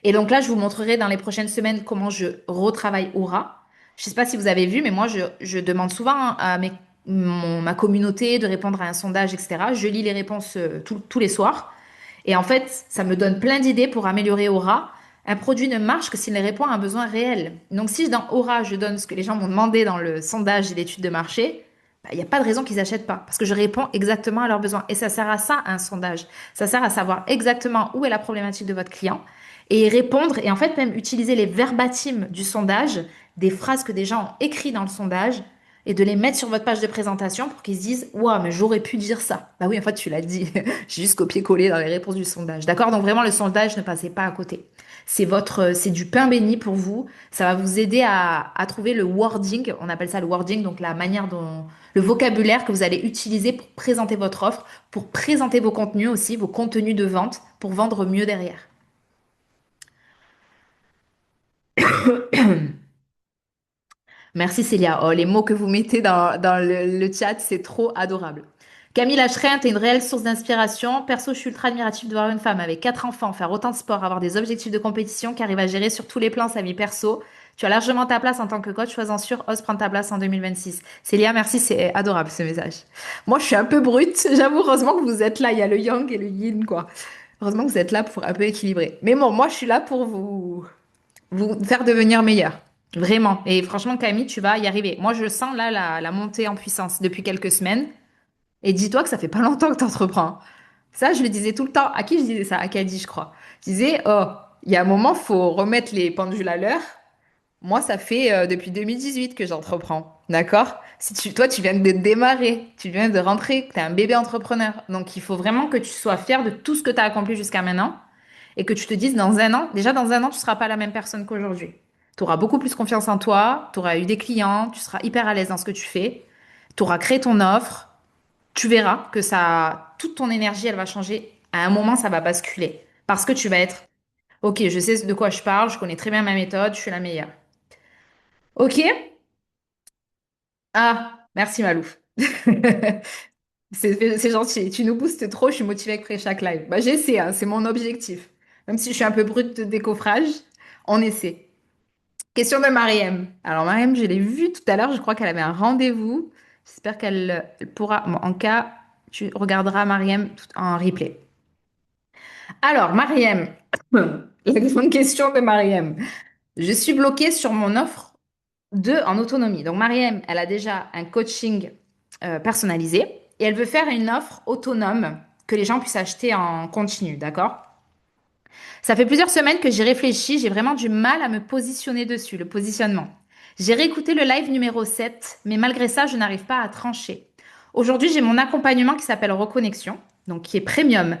Et donc là, je vous montrerai dans les prochaines semaines comment je retravaille Aura. Je sais pas si vous avez vu, mais moi, je demande souvent à ma communauté de répondre à un sondage, etc. Je lis les réponses tous les soirs. Et en fait, ça me donne plein d'idées pour améliorer Aura. Un produit ne marche que s'il répond à un besoin réel. Donc si dans Aura, je donne ce que les gens m'ont demandé dans le sondage et l'étude de marché, bah, il n'y a pas de raison qu'ils n'achètent pas. Parce que je réponds exactement à leurs besoins. Et ça sert à ça, un sondage. Ça sert à savoir exactement où est la problématique de votre client et répondre. Et en fait, même utiliser les verbatims du sondage, des phrases que des gens ont écrites dans le sondage, et de les mettre sur votre page de présentation pour qu'ils se disent, Waouh, mais j'aurais pu dire ça. Bah oui, en fait, tu l'as dit. J'ai juste copié-collé dans les réponses du sondage. D'accord? Donc vraiment, le sondage, ne passez pas à côté. C'est du pain béni pour vous. Ça va vous aider à trouver le wording. On appelle ça le wording, donc la manière dont, le vocabulaire que vous allez utiliser pour présenter votre offre, pour présenter vos contenus aussi, vos contenus de vente, pour vendre mieux derrière. Merci Célia. Oh, les mots que vous mettez dans le chat, c'est trop adorable. Camille Acherin, t'es une réelle source d'inspiration. Perso, je suis ultra admirative de voir une femme avec 4 enfants faire autant de sport, avoir des objectifs de compétition, qui arrive à gérer sur tous les plans sa vie perso. Tu as largement ta place en tant que coach. Sois-en sûr, ose prendre ta place en 2026. Célia, merci, c'est adorable ce message. Moi, je suis un peu brute. J'avoue, heureusement que vous êtes là. Il y a le yang et le yin, quoi. Heureusement que vous êtes là pour un peu équilibrer. Mais bon, moi, je suis là pour vous faire devenir meilleur. Vraiment. Et franchement, Camille, tu vas y arriver. Moi, je sens là la montée en puissance depuis quelques semaines. Et dis-toi que ça fait pas longtemps que tu entreprends. Ça, je le disais tout le temps. À qui je disais ça? À Caddy, je crois. Je disais, oh, il y a un moment, faut remettre les pendules à l'heure. Moi, ça fait depuis 2018 que j'entreprends. D'accord? Si toi, tu viens de démarrer, tu viens de rentrer, tu es un bébé entrepreneur. Donc, il faut vraiment que tu sois fier de tout ce que tu as accompli jusqu'à maintenant et que tu te dises dans un an, déjà dans un an, tu ne seras pas la même personne qu'aujourd'hui. Tu auras beaucoup plus confiance en toi, tu auras eu des clients, tu seras hyper à l'aise dans ce que tu fais, tu auras créé ton offre, tu verras que ça, toute ton énergie, elle va changer. À un moment, ça va basculer parce que tu vas être, ok, je sais de quoi je parle, je connais très bien ma méthode, je suis la meilleure. Ok? Ah, merci Malou. C'est gentil. Tu nous boostes trop, je suis motivée après chaque live. Bah, j'essaie, hein, c'est mon objectif. Même si je suis un peu brute de décoffrage, on essaie. Question de Mariem. Alors, Mariem, je l'ai vue tout à l'heure, je crois qu'elle avait un rendez-vous. J'espère qu'elle pourra. Bon, en cas, tu regarderas Mariem en replay. Alors, Mariem, la grande question de Mariem. Je suis bloquée sur mon offre en autonomie. Donc, Mariem, elle a déjà un coaching personnalisé et elle veut faire une offre autonome que les gens puissent acheter en continu, d'accord? Ça fait plusieurs semaines que j'y réfléchis, j'ai vraiment du mal à me positionner dessus, le positionnement. J'ai réécouté le live numéro 7, mais malgré ça, je n'arrive pas à trancher. Aujourd'hui, j'ai mon accompagnement qui s'appelle Reconnexion, donc qui est premium,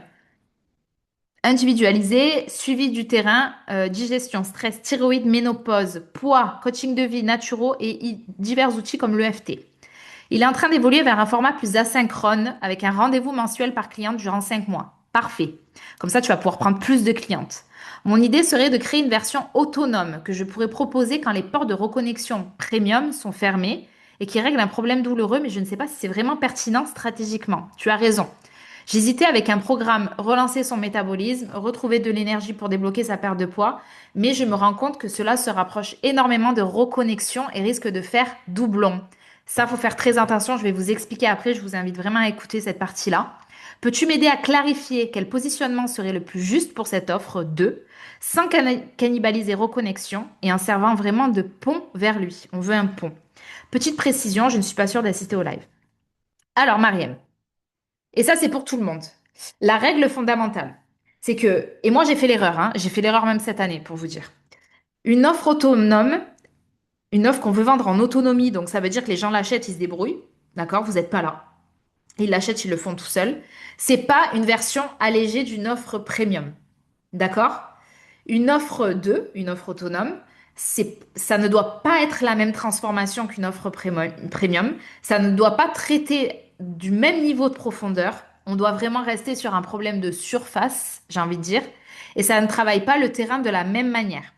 individualisé, suivi du terrain, digestion, stress, thyroïde, ménopause, poids, coaching de vie, naturaux et divers outils comme l'EFT. Il est en train d'évoluer vers un format plus asynchrone avec un rendez-vous mensuel par cliente durant 5 mois. Parfait. Comme ça, tu vas pouvoir prendre plus de clientes. Mon idée serait de créer une version autonome que je pourrais proposer quand les portes de reconnexion premium sont fermées et qui règle un problème douloureux, mais je ne sais pas si c'est vraiment pertinent stratégiquement. Tu as raison. J'hésitais avec un programme relancer son métabolisme, retrouver de l'énergie pour débloquer sa perte de poids, mais je me rends compte que cela se rapproche énormément de reconnexion et risque de faire doublon. Ça, faut faire très attention. Je vais vous expliquer après. Je vous invite vraiment à écouter cette partie-là. Peux-tu m'aider à clarifier quel positionnement serait le plus juste pour cette offre 2, sans cannibaliser reconnexion et en servant vraiment de pont vers lui? On veut un pont. Petite précision, je ne suis pas sûre d'assister au live. Alors, Mariam, et ça, c'est pour tout le monde. La règle fondamentale, c'est que, et moi j'ai fait l'erreur, hein, j'ai fait l'erreur même cette année pour vous dire. Une offre autonome, une offre qu'on veut vendre en autonomie, donc ça veut dire que les gens l'achètent, ils se débrouillent, d'accord? Vous n'êtes pas là. Ils l'achètent, ils le font tout seuls. C'est pas une version allégée d'une offre premium, d'accord? Une offre 2, une offre autonome, ça ne doit pas être la même transformation qu'une offre premium. Ça ne doit pas traiter du même niveau de profondeur. On doit vraiment rester sur un problème de surface, j'ai envie de dire. Et ça ne travaille pas le terrain de la même manière.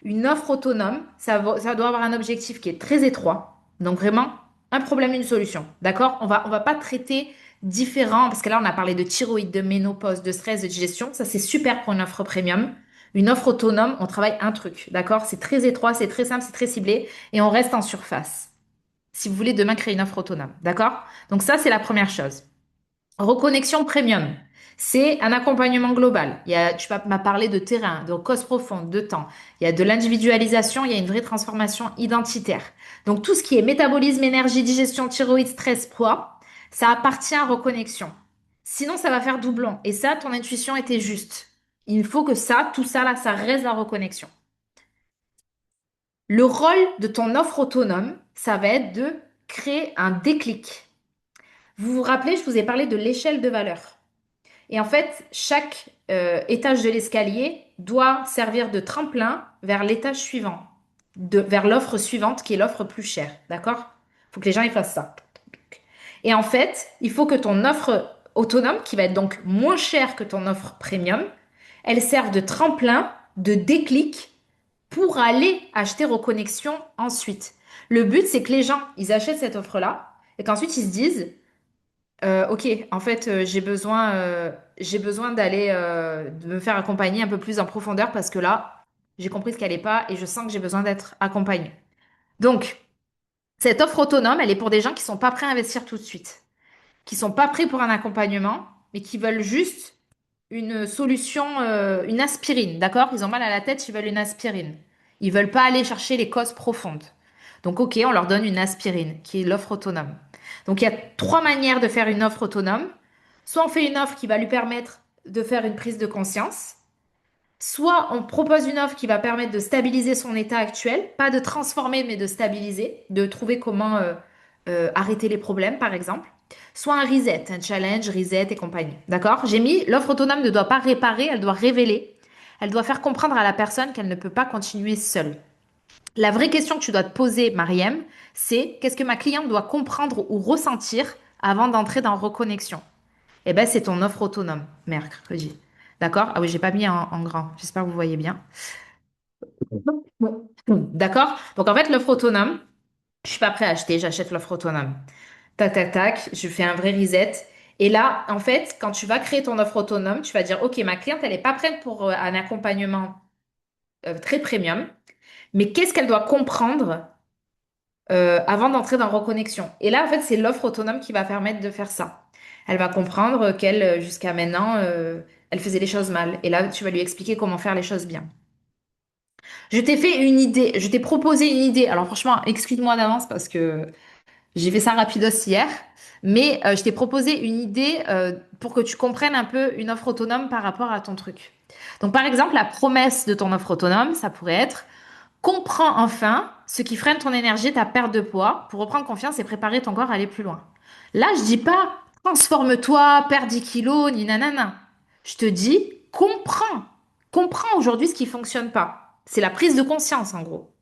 Une offre autonome, ça doit avoir un objectif qui est très étroit. Donc vraiment, un problème, une solution. D'accord? On va pas traiter différent, parce que là, on a parlé de thyroïde, de ménopause, de stress, de digestion. Ça, c'est super pour une offre premium. Une offre autonome, on travaille un truc. D'accord? C'est très étroit, c'est très simple, c'est très ciblé, et on reste en surface. Si vous voulez demain créer une offre autonome. D'accord? Donc ça, c'est la première chose. Reconnexion premium, c'est un accompagnement global. Tu m'as parlé de terrain, de cause profonde, de temps. Il y a de l'individualisation, il y a une vraie transformation identitaire. Donc tout ce qui est métabolisme, énergie, digestion, thyroïde, stress, poids, ça appartient à reconnexion. Sinon, ça va faire doublon. Et ça, ton intuition était juste. Il faut que ça, tout ça là, ça reste la reconnexion. Le rôle de ton offre autonome, ça va être de créer un déclic. Vous vous rappelez, je vous ai parlé de l'échelle de valeur. Et en fait, chaque étage de l'escalier doit servir de tremplin vers l'étage suivant, vers l'offre suivante qui est l'offre plus chère. D'accord? Il faut que les gens y fassent ça. Et en fait, il faut que ton offre autonome, qui va être donc moins chère que ton offre premium, elle serve de tremplin, de déclic pour aller acheter Reconnexion ensuite. Le but, c'est que les gens, ils achètent cette offre-là et qu'ensuite ils se disent, ok, en fait, j'ai besoin d'aller de me faire accompagner un peu plus en profondeur parce que là, j'ai compris ce qu'elle n'est pas et je sens que j'ai besoin d'être accompagnée. Donc, cette offre autonome, elle est pour des gens qui sont pas prêts à investir tout de suite, qui sont pas prêts pour un accompagnement, mais qui veulent juste. une solution, une aspirine, d'accord? Ils ont mal à la tête, ils veulent une aspirine. Ils veulent pas aller chercher les causes profondes. Donc, ok, on leur donne une aspirine, qui est l'offre autonome. Donc, il y a trois manières de faire une offre autonome. Soit on fait une offre qui va lui permettre de faire une prise de conscience, soit on propose une offre qui va permettre de stabiliser son état actuel, pas de transformer, mais de stabiliser, de trouver comment arrêter les problèmes, par exemple. Soit un reset, un challenge, reset et compagnie. D'accord? J'ai mis l'offre autonome ne doit pas réparer, elle doit révéler. Elle doit faire comprendre à la personne qu'elle ne peut pas continuer seule. La vraie question que tu dois te poser, Mariem, c'est qu'est-ce que ma cliente doit comprendre ou ressentir avant d'entrer dans reconnexion? Eh ben, c'est ton offre autonome, mercredi. D'accord? Ah oui, j'ai pas mis en grand. J'espère que vous voyez bien. Bon. D'accord? Donc en fait, l'offre autonome, je suis pas prêt à acheter, j'achète l'offre autonome. Tac, tac, tac, je fais un vrai reset. Et là, en fait, quand tu vas créer ton offre autonome, tu vas dire, OK, ma cliente, elle n'est pas prête pour un accompagnement très premium, mais qu'est-ce qu'elle doit comprendre avant d'entrer dans reconnexion? Et là, en fait, c'est l'offre autonome qui va permettre de faire ça. Elle va comprendre qu'elle, jusqu'à maintenant, elle faisait les choses mal. Et là, tu vas lui expliquer comment faire les choses bien. Je t'ai fait une idée, je t'ai proposé une idée. Alors franchement, excuse-moi d'avance parce que j'ai fait ça rapidos hier, mais je t'ai proposé une idée pour que tu comprennes un peu une offre autonome par rapport à ton truc. Donc par exemple, la promesse de ton offre autonome, ça pourrait être comprends enfin ce qui freine ton énergie, ta perte de poids, pour reprendre confiance et préparer ton corps à aller plus loin. Là, je dis pas transforme-toi, perds 10 kilos, ni nanana. Je te dis comprends. Comprends aujourd'hui ce qui fonctionne pas. C'est la prise de conscience en gros.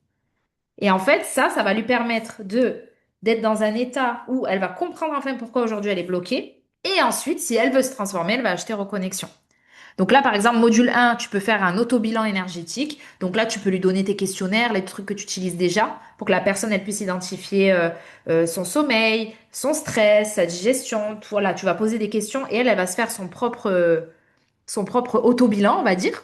Et en fait, ça va lui permettre de d'être dans un état où elle va comprendre enfin pourquoi aujourd'hui elle est bloquée. Et ensuite, si elle veut se transformer, elle va acheter reconnexion. Donc là, par exemple, module 1, tu peux faire un auto-bilan énergétique. Donc là, tu peux lui donner tes questionnaires, les trucs que tu utilises déjà, pour que la personne elle puisse identifier son sommeil, son stress, sa digestion. Voilà, tu vas poser des questions et elle va se faire son propre auto-bilan, on va dire.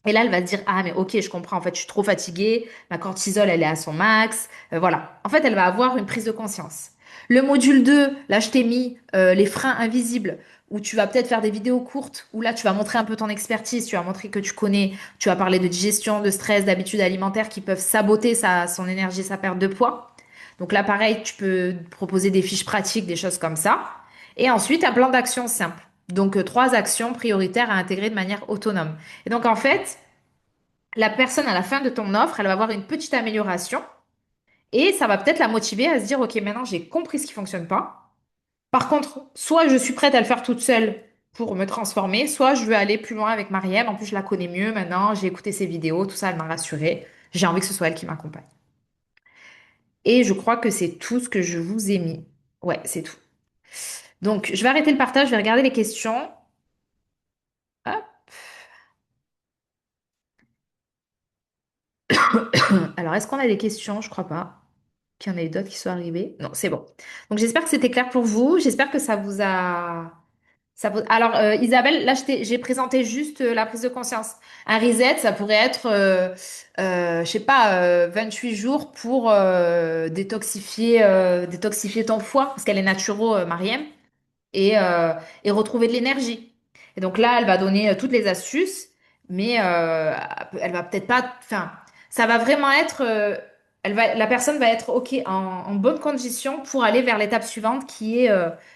Et là, elle va se dire, ah, mais ok, je comprends. En fait, je suis trop fatiguée. Ma cortisol, elle est à son max. Voilà. En fait, elle va avoir une prise de conscience. Le module 2, là, je t'ai mis les freins invisibles, où tu vas peut-être faire des vidéos courtes, où là, tu vas montrer un peu ton expertise, tu vas montrer que tu connais, tu vas parler de digestion, de stress, d'habitudes alimentaires qui peuvent saboter son énergie, sa perte de poids. Donc là, pareil, tu peux proposer des fiches pratiques, des choses comme ça. Et ensuite, un plan d'action simple. Donc, trois actions prioritaires à intégrer de manière autonome. Et donc, en fait, la personne à la fin de ton offre, elle va avoir une petite amélioration et ça va peut-être la motiver à se dire, OK, maintenant j'ai compris ce qui fonctionne pas. Par contre, soit je suis prête à le faire toute seule pour me transformer, soit je veux aller plus loin avec Marielle. En plus, je la connais mieux maintenant, j'ai écouté ses vidéos, tout ça, elle m'a rassurée. J'ai envie que ce soit elle qui m'accompagne. Et je crois que c'est tout ce que je vous ai mis. Ouais, c'est tout. Donc, je vais arrêter le partage, je vais regarder les questions. Hop. Alors, est-ce qu'on a des questions? Je crois pas qu'il y en ait d'autres qui soient arrivées. Non, c'est bon. Donc, j'espère que c'était clair pour vous. J'espère que ça vous a... Alors, Isabelle, là, j'ai présenté juste la prise de conscience. Un reset, ça pourrait être, je sais pas, 28 jours pour détoxifier ton foie, parce qu'elle est naturo, Mariem et retrouver de l'énergie. Et donc là, elle va donner toutes les astuces, mais elle va peut-être pas. Enfin, ça va vraiment être. La personne va être OK en bonne condition pour aller vers l'étape suivante qui est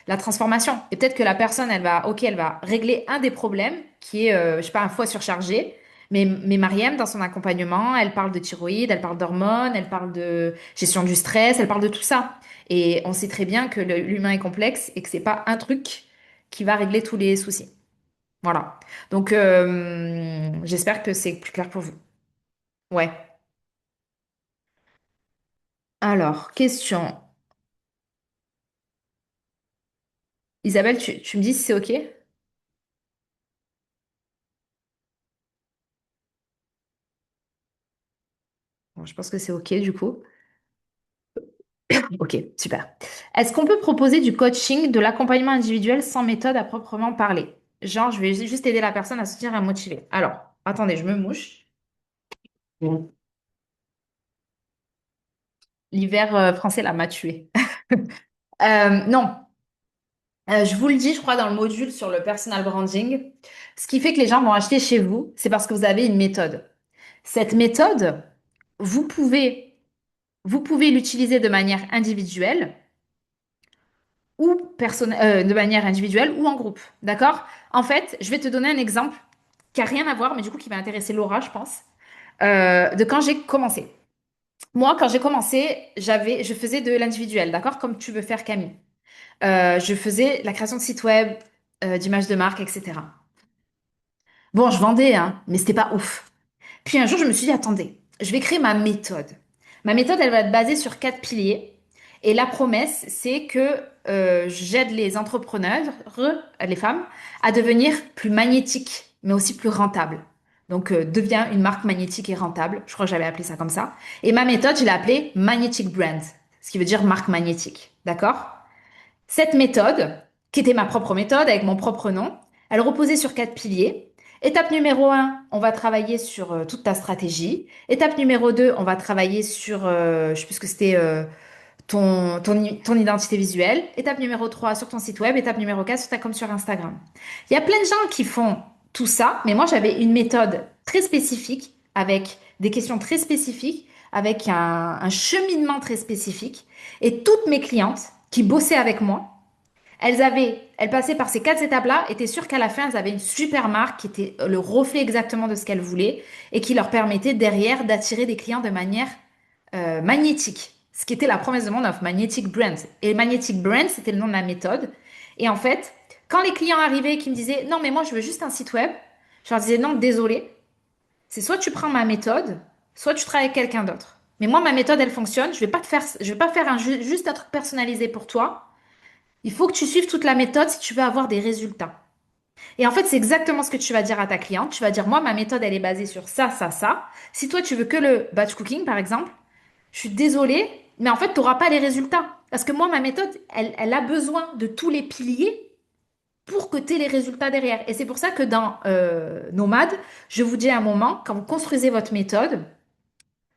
la transformation. Et peut-être que la personne, elle va régler un des problèmes qui est, je sais pas, un foie surchargé. Mais Mariam, dans son accompagnement, elle parle de thyroïde, elle parle d'hormones, elle parle de gestion du stress, elle parle de tout ça. Et on sait très bien que l'humain est complexe et que c'est pas un truc qui va régler tous les soucis. Voilà. Donc, j'espère que c'est plus clair pour vous. Ouais. Alors, question. Isabelle, tu me dis si c'est OK? Bon, je pense que c'est OK du coup. OK, super. Est-ce qu'on peut proposer du coaching, de l'accompagnement individuel sans méthode à proprement parler? Genre, je vais juste aider la personne à se sentir à motiver. Alors, attendez, je me mouche. Bon. L'hiver français là m'a tué. Non. Je vous le dis, je crois, dans le module sur le personal branding, ce qui fait que les gens vont acheter chez vous, c'est parce que vous avez une méthode. Cette méthode, vous pouvez, vous pouvez l'utiliser de manière individuelle ou en groupe. D'accord? En fait, je vais te donner un exemple qui a rien à voir, mais du coup qui va intéresser Laura, je pense, de quand j'ai commencé. Moi, quand j'ai commencé, je faisais de l'individuel, d'accord? Comme tu veux faire, Camille. Je faisais la création de sites web, d'images de marque, etc. Bon, je vendais, hein, mais c'était pas ouf. Puis un jour, je me suis dit, attendez, je vais créer ma méthode. Ma méthode, elle va être basée sur 4 piliers. Et la promesse, c'est que j'aide les entrepreneurs, les femmes, à devenir plus magnétiques, mais aussi plus rentables. Donc, deviens une marque magnétique et rentable. Je crois que j'avais appelé ça comme ça. Et ma méthode, je l'ai appelée Magnetic Brand, ce qui veut dire marque magnétique. D'accord? Cette méthode, qui était ma propre méthode avec mon propre nom, elle reposait sur 4 piliers. Étape numéro 1, on va travailler sur toute ta stratégie. Étape numéro 2, on va travailler sur, je sais plus ce que c'était, ton identité visuelle. Étape numéro 3, sur ton site web. Étape numéro 4, sur ta com sur Instagram. Il y a plein de gens qui font tout ça, mais moi j'avais une méthode très spécifique, avec des questions très spécifiques, avec un cheminement très spécifique. Et toutes mes clientes qui bossaient avec moi, elles passaient par ces 4 étapes-là, étaient sûres qu'à la fin, elles avaient une super marque qui était le reflet exactement de ce qu'elles voulaient et qui leur permettait derrière d'attirer des clients de manière magnétique. Ce qui était la promesse de mon offre, Magnetic Brand. Et Magnetic Brand, c'était le nom de ma méthode. Et en fait, quand les clients arrivaient et qui me disaient, non, mais moi, je veux juste un site web, je leur disais, non, désolé, c'est soit tu prends ma méthode, soit tu travailles avec quelqu'un d'autre. Mais moi, ma méthode, elle fonctionne. Je vais pas faire juste un truc personnalisé pour toi. Il faut que tu suives toute la méthode si tu veux avoir des résultats. Et en fait, c'est exactement ce que tu vas dire à ta cliente. Tu vas dire, moi, ma méthode, elle est basée sur ça, ça, ça. Si toi, tu veux que le batch cooking, par exemple, je suis désolée, mais en fait, tu n'auras pas les résultats. Parce que moi, ma méthode, elle a besoin de tous les piliers pour que tu aies les résultats derrière. Et c'est pour ça que dans Nomade, je vous dis à un moment, quand vous construisez votre méthode,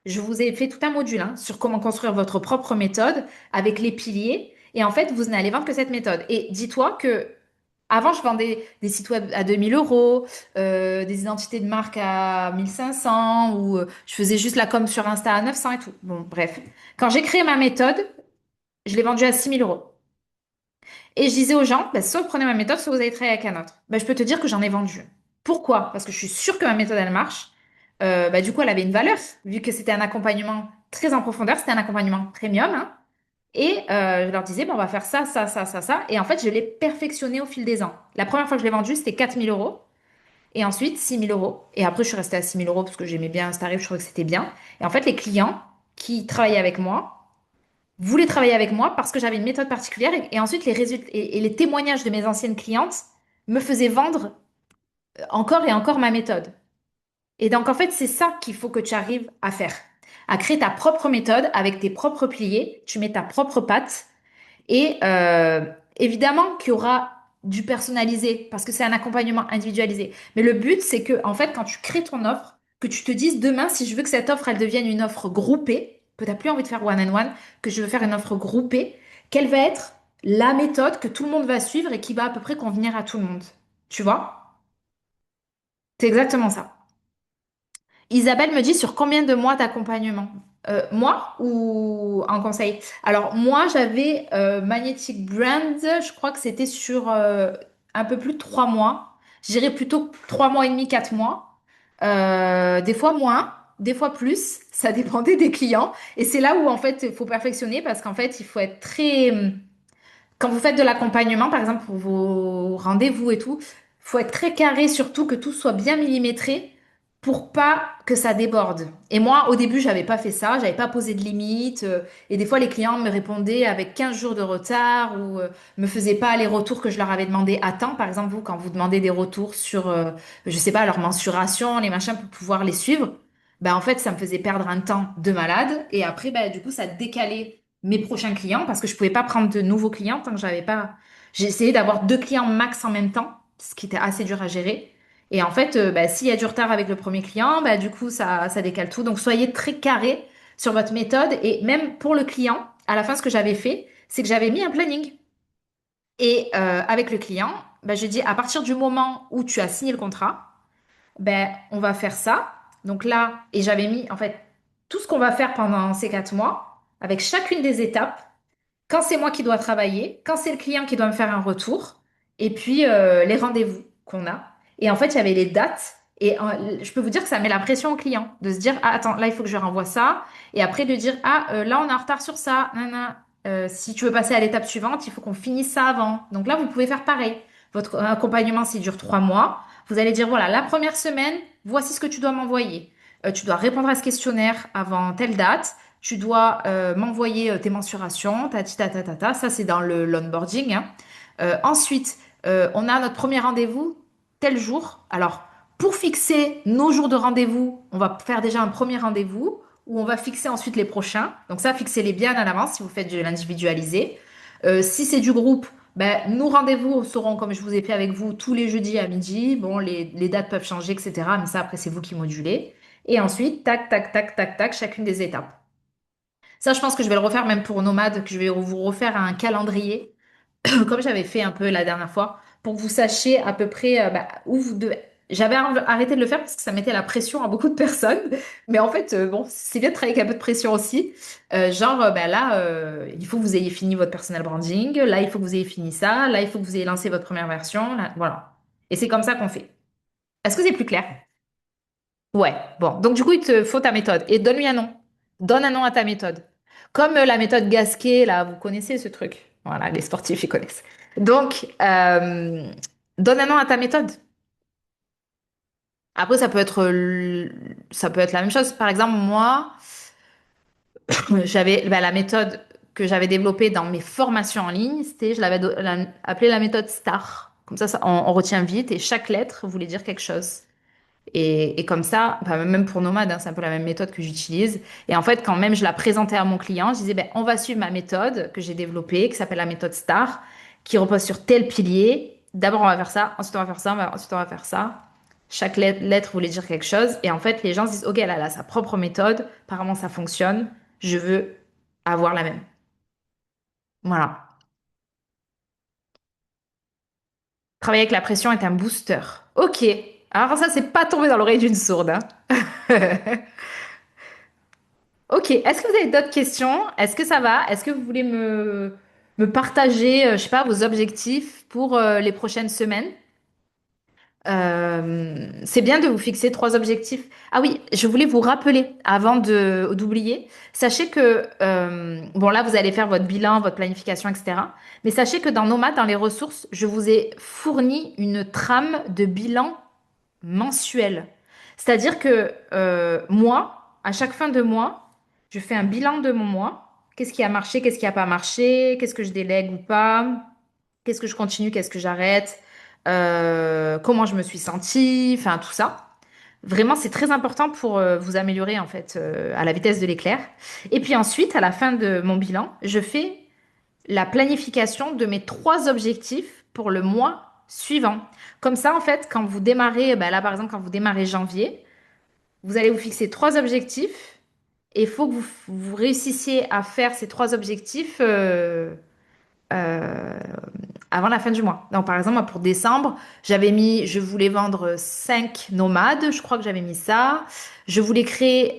je vous ai fait tout un module hein, sur comment construire votre propre méthode avec les piliers. Et en fait, vous n'allez vendre que cette méthode. Et dis-toi que avant, je vendais des sites web à 2 000 euros, des identités de marque à 1 500 ou je faisais juste la com sur Insta à 900 et tout. Bon, bref. Quand j'ai créé ma méthode, je l'ai vendue à 6 000 euros. Et je disais aux gens, bah, soit vous prenez ma méthode, soit vous allez travailler avec un autre. Bah, je peux te dire que j'en ai vendu. Pourquoi? Parce que je suis sûre que ma méthode, elle marche. Bah, du coup, elle avait une valeur, vu que c'était un accompagnement très en profondeur, c'était un accompagnement premium. Hein. Et je leur disais, bon, on va faire ça, ça, ça, ça, ça. Et en fait, je l'ai perfectionné au fil des ans. La première fois que je l'ai vendu, c'était 4 000 euros. Et ensuite, 6 000 euros. Et après, je suis restée à 6 000 euros parce que j'aimais bien ce tarif, je trouvais que c'était bien. Et en fait, les clients qui travaillaient avec moi voulaient travailler avec moi parce que j'avais une méthode particulière. Et ensuite, les résultats et les témoignages de mes anciennes clientes me faisaient vendre encore et encore ma méthode. Et donc, en fait, c'est ça qu'il faut que tu arrives à faire. À créer ta propre méthode avec tes propres piliers. Tu mets ta propre patte. Et évidemment qu'il y aura du personnalisé parce que c'est un accompagnement individualisé. Mais le but, c'est que, en fait, quand tu crées ton offre, que tu te dises demain, si je veux que cette offre, elle devienne une offre groupée, que tu n'as plus envie de faire one-on-one, que je veux faire une offre groupée, quelle va être la méthode que tout le monde va suivre et qui va à peu près convenir à tout le monde. Tu vois? C'est exactement ça. Isabelle me dit sur combien de mois d'accompagnement? Moi ou en conseil? Alors moi j'avais Magnetic Brand, je crois que c'était sur un peu plus de 3 mois. Je dirais plutôt 3 mois et demi, 4 mois. Des fois moins, des fois plus. Ça dépendait des clients. Et c'est là où en fait il faut perfectionner parce qu'en fait il faut être très quand vous faites de l'accompagnement, par exemple pour vos rendez-vous et tout, faut être très carré, surtout que tout soit bien millimétré pour pas que ça déborde. Et moi, au début, j'avais pas fait ça, j'avais pas posé de limite, et des fois, les clients me répondaient avec 15 jours de retard ou me faisaient pas les retours que je leur avais demandé à temps. Par exemple, vous, quand vous demandez des retours sur, je sais pas, leur mensuration, les machins pour pouvoir les suivre, ben en fait, ça me faisait perdre un temps de malade. Et après, ben, du coup, ça décalait mes prochains clients parce que je pouvais pas prendre de nouveaux clients tant que j'avais pas. J'ai essayé d'avoir 2 clients max en même temps, ce qui était assez dur à gérer. Et en fait, bah, s'il y a du retard avec le premier client, bah, du coup, ça décale tout. Donc, soyez très carré sur votre méthode. Et même pour le client, à la fin, ce que j'avais fait, c'est que j'avais mis un planning. Et avec le client, ben, je dis à partir du moment où tu as signé le contrat, ben, on va faire ça. Donc là, et j'avais mis en fait tout ce qu'on va faire pendant ces 4 mois, avec chacune des étapes, quand c'est moi qui dois travailler, quand c'est le client qui doit me faire un retour, et puis les rendez-vous qu'on a. Et en fait, il y avait les dates. Et je peux vous dire que ça met la pression au client de se dire, ah, attends, là, il faut que je renvoie ça. Et après, de dire, ah, là, on est en retard sur ça. Nanana. Si tu veux passer à l'étape suivante, il faut qu'on finisse ça avant. Donc là, vous pouvez faire pareil. Votre accompagnement, s'il dure 3 mois, vous allez dire, voilà, la première semaine, voici ce que tu dois m'envoyer. Tu dois répondre à ce questionnaire avant telle date. Tu dois m'envoyer tes mensurations, ta. Ça, c'est dans l'onboarding, hein. Ensuite, on a notre premier rendez-vous tel jour. Alors, pour fixer nos jours de rendez-vous, on va faire déjà un premier rendez-vous où on va fixer ensuite les prochains. Donc ça, fixez-les bien à l'avance si vous faites de l'individualisé. Si c'est du groupe, ben, nos rendez-vous seront, comme je vous ai fait avec vous, tous les jeudis à midi. Bon, les dates peuvent changer, etc. Mais ça, après, c'est vous qui modulez. Et ensuite, tac, tac, tac, tac, tac, chacune des étapes. Ça, je pense que je vais le refaire même pour Nomade, que je vais vous refaire un calendrier, comme j'avais fait un peu la dernière fois, pour que vous sachiez à peu près bah, où vous devez. J'avais arrêté de le faire parce que ça mettait la pression à beaucoup de personnes. Mais en fait, bon, c'est bien de travailler avec un peu de pression aussi. Bah, là, il faut que vous ayez fini votre personal branding. Là, il faut que vous ayez fini ça. Là, il faut que vous ayez lancé votre première version. Là, voilà. Et c'est comme ça qu'on fait. Est-ce que c'est plus clair? Ouais, bon. Donc, du coup, il te faut ta méthode. Et donne-lui un nom. Donne un nom à ta méthode. Comme la méthode Gasquet, là, vous connaissez ce truc. Voilà, les sportifs, ils connaissent. Donc, donne un nom à ta méthode. Après, ça peut être la même chose. Par exemple, moi, j'avais bah, la méthode que j'avais développée dans mes formations en ligne, c'était, je l'avais appelée la méthode STAR. Comme ça, on retient vite et chaque lettre voulait dire quelque chose. Et comme ça, enfin, même pour Nomade, hein, c'est un peu la même méthode que j'utilise. Et en fait, quand même je la présentais à mon client, je disais, ben, on va suivre ma méthode que j'ai développée, qui s'appelle la méthode STAR, qui repose sur tel pilier. D'abord, on va faire ça, ensuite on va faire ça, ensuite on va faire ça. Chaque lettre voulait dire quelque chose. Et en fait, les gens se disent, OK, elle a sa propre méthode, apparemment ça fonctionne, je veux avoir la même. Voilà. Travailler avec la pression est un booster. OK. Alors ça, c'est pas tombé dans l'oreille d'une sourde, hein. Ok, est-ce que vous avez d'autres questions? Est-ce que ça va? Est-ce que vous voulez me partager, je sais pas, vos objectifs pour les prochaines semaines? C'est bien de vous fixer 3 objectifs. Ah oui, je voulais vous rappeler avant d'oublier. Sachez que, bon là, vous allez faire votre bilan, votre planification, etc. Mais sachez que dans Nomad, dans les ressources, je vous ai fourni une trame de bilan mensuel. C'est-à-dire que moi, à chaque fin de mois, je fais un bilan de mon mois. Qu'est-ce qui a marché, qu'est-ce qui n'a pas marché, qu'est-ce que je délègue ou pas, qu'est-ce que je continue, qu'est-ce que j'arrête, comment je me suis sentie, enfin tout ça. Vraiment, c'est très important pour vous améliorer en fait à la vitesse de l'éclair. Et puis ensuite, à la fin de mon bilan, je fais la planification de mes 3 objectifs pour le mois suivant. Comme ça, en fait, quand vous démarrez, bah là par exemple, quand vous démarrez janvier, vous allez vous fixer 3 objectifs et il faut que vous réussissiez à faire ces 3 objectifs euh, avant la fin du mois. Donc, par exemple, moi, pour décembre, j'avais mis, je voulais vendre 5 nomades, je crois que j'avais mis ça. Je voulais créer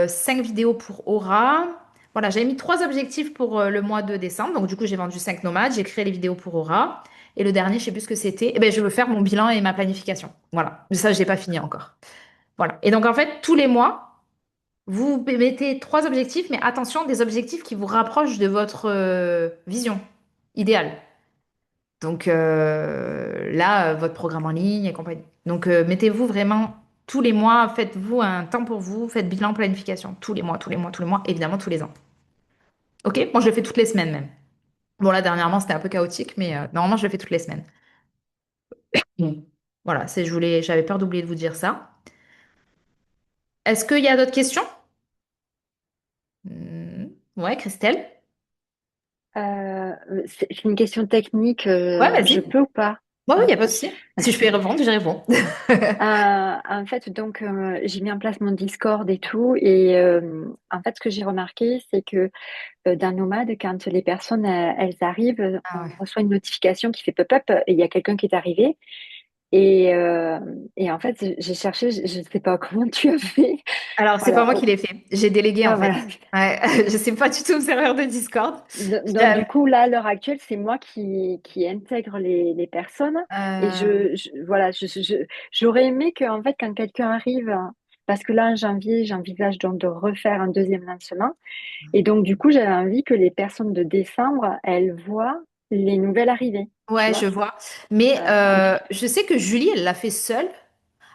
5 vidéos pour Aura. Voilà, j'avais mis 3 objectifs pour le mois de décembre. Donc, du coup, j'ai vendu 5 nomades, j'ai créé les vidéos pour Aura. Et le dernier, je sais plus ce que c'était. Eh ben, je veux faire mon bilan et ma planification. Voilà. Mais ça, j'ai pas fini encore. Voilà. Et donc, en fait, tous les mois, vous mettez 3 objectifs, mais attention, des objectifs qui vous rapprochent de votre vision idéale. Donc là, votre programme en ligne et compagnie. Donc mettez-vous vraiment tous les mois, faites-vous un temps pour vous, faites bilan, planification, tous les mois, tous les mois, tous les mois, évidemment tous les ans. Ok? Moi, je le fais toutes les semaines même. Bon, là, dernièrement, c'était un peu chaotique, mais normalement, je le fais toutes les semaines. Mm. Voilà, j'avais peur d'oublier de vous dire ça. Est-ce qu'il y a d'autres questions? Ouais, Christelle? J'ai une question technique. Ouais, Je vas-y. peux ou pas? Ouais, oui, il Ouais. n'y a pas de souci. Si je peux y répondre, j'y réponds. En fait, donc, j'ai mis en place mon Discord et tout. Et en fait, ce que j'ai remarqué, c'est que dans Nomade, quand les personnes elles arrivent, Ah on ouais. reçoit une notification qui fait pop-up et il y a quelqu'un qui est arrivé. Et, euh, et en fait, j'ai cherché, je ne sais pas comment tu as fait. Alors, c'est pas Voilà. moi qui l'ai fait. J'ai délégué en Ah, fait. voilà. Ouais, je sais pas du tout me servir de Discord. Donc, du coup, là, à l'heure actuelle, c'est moi qui intègre les personnes. Et Euh, voilà, j'aurais aimé que, en fait, quand quelqu'un arrive, parce que là, en janvier, j'envisage donc de refaire un deuxième lancement. Et donc, du coup, j'avais envie que les personnes de décembre, elles voient les nouvelles arrivées. Tu ouais, vois? je vois. Mais Donc, je sais que Julie, elle l'a fait seule.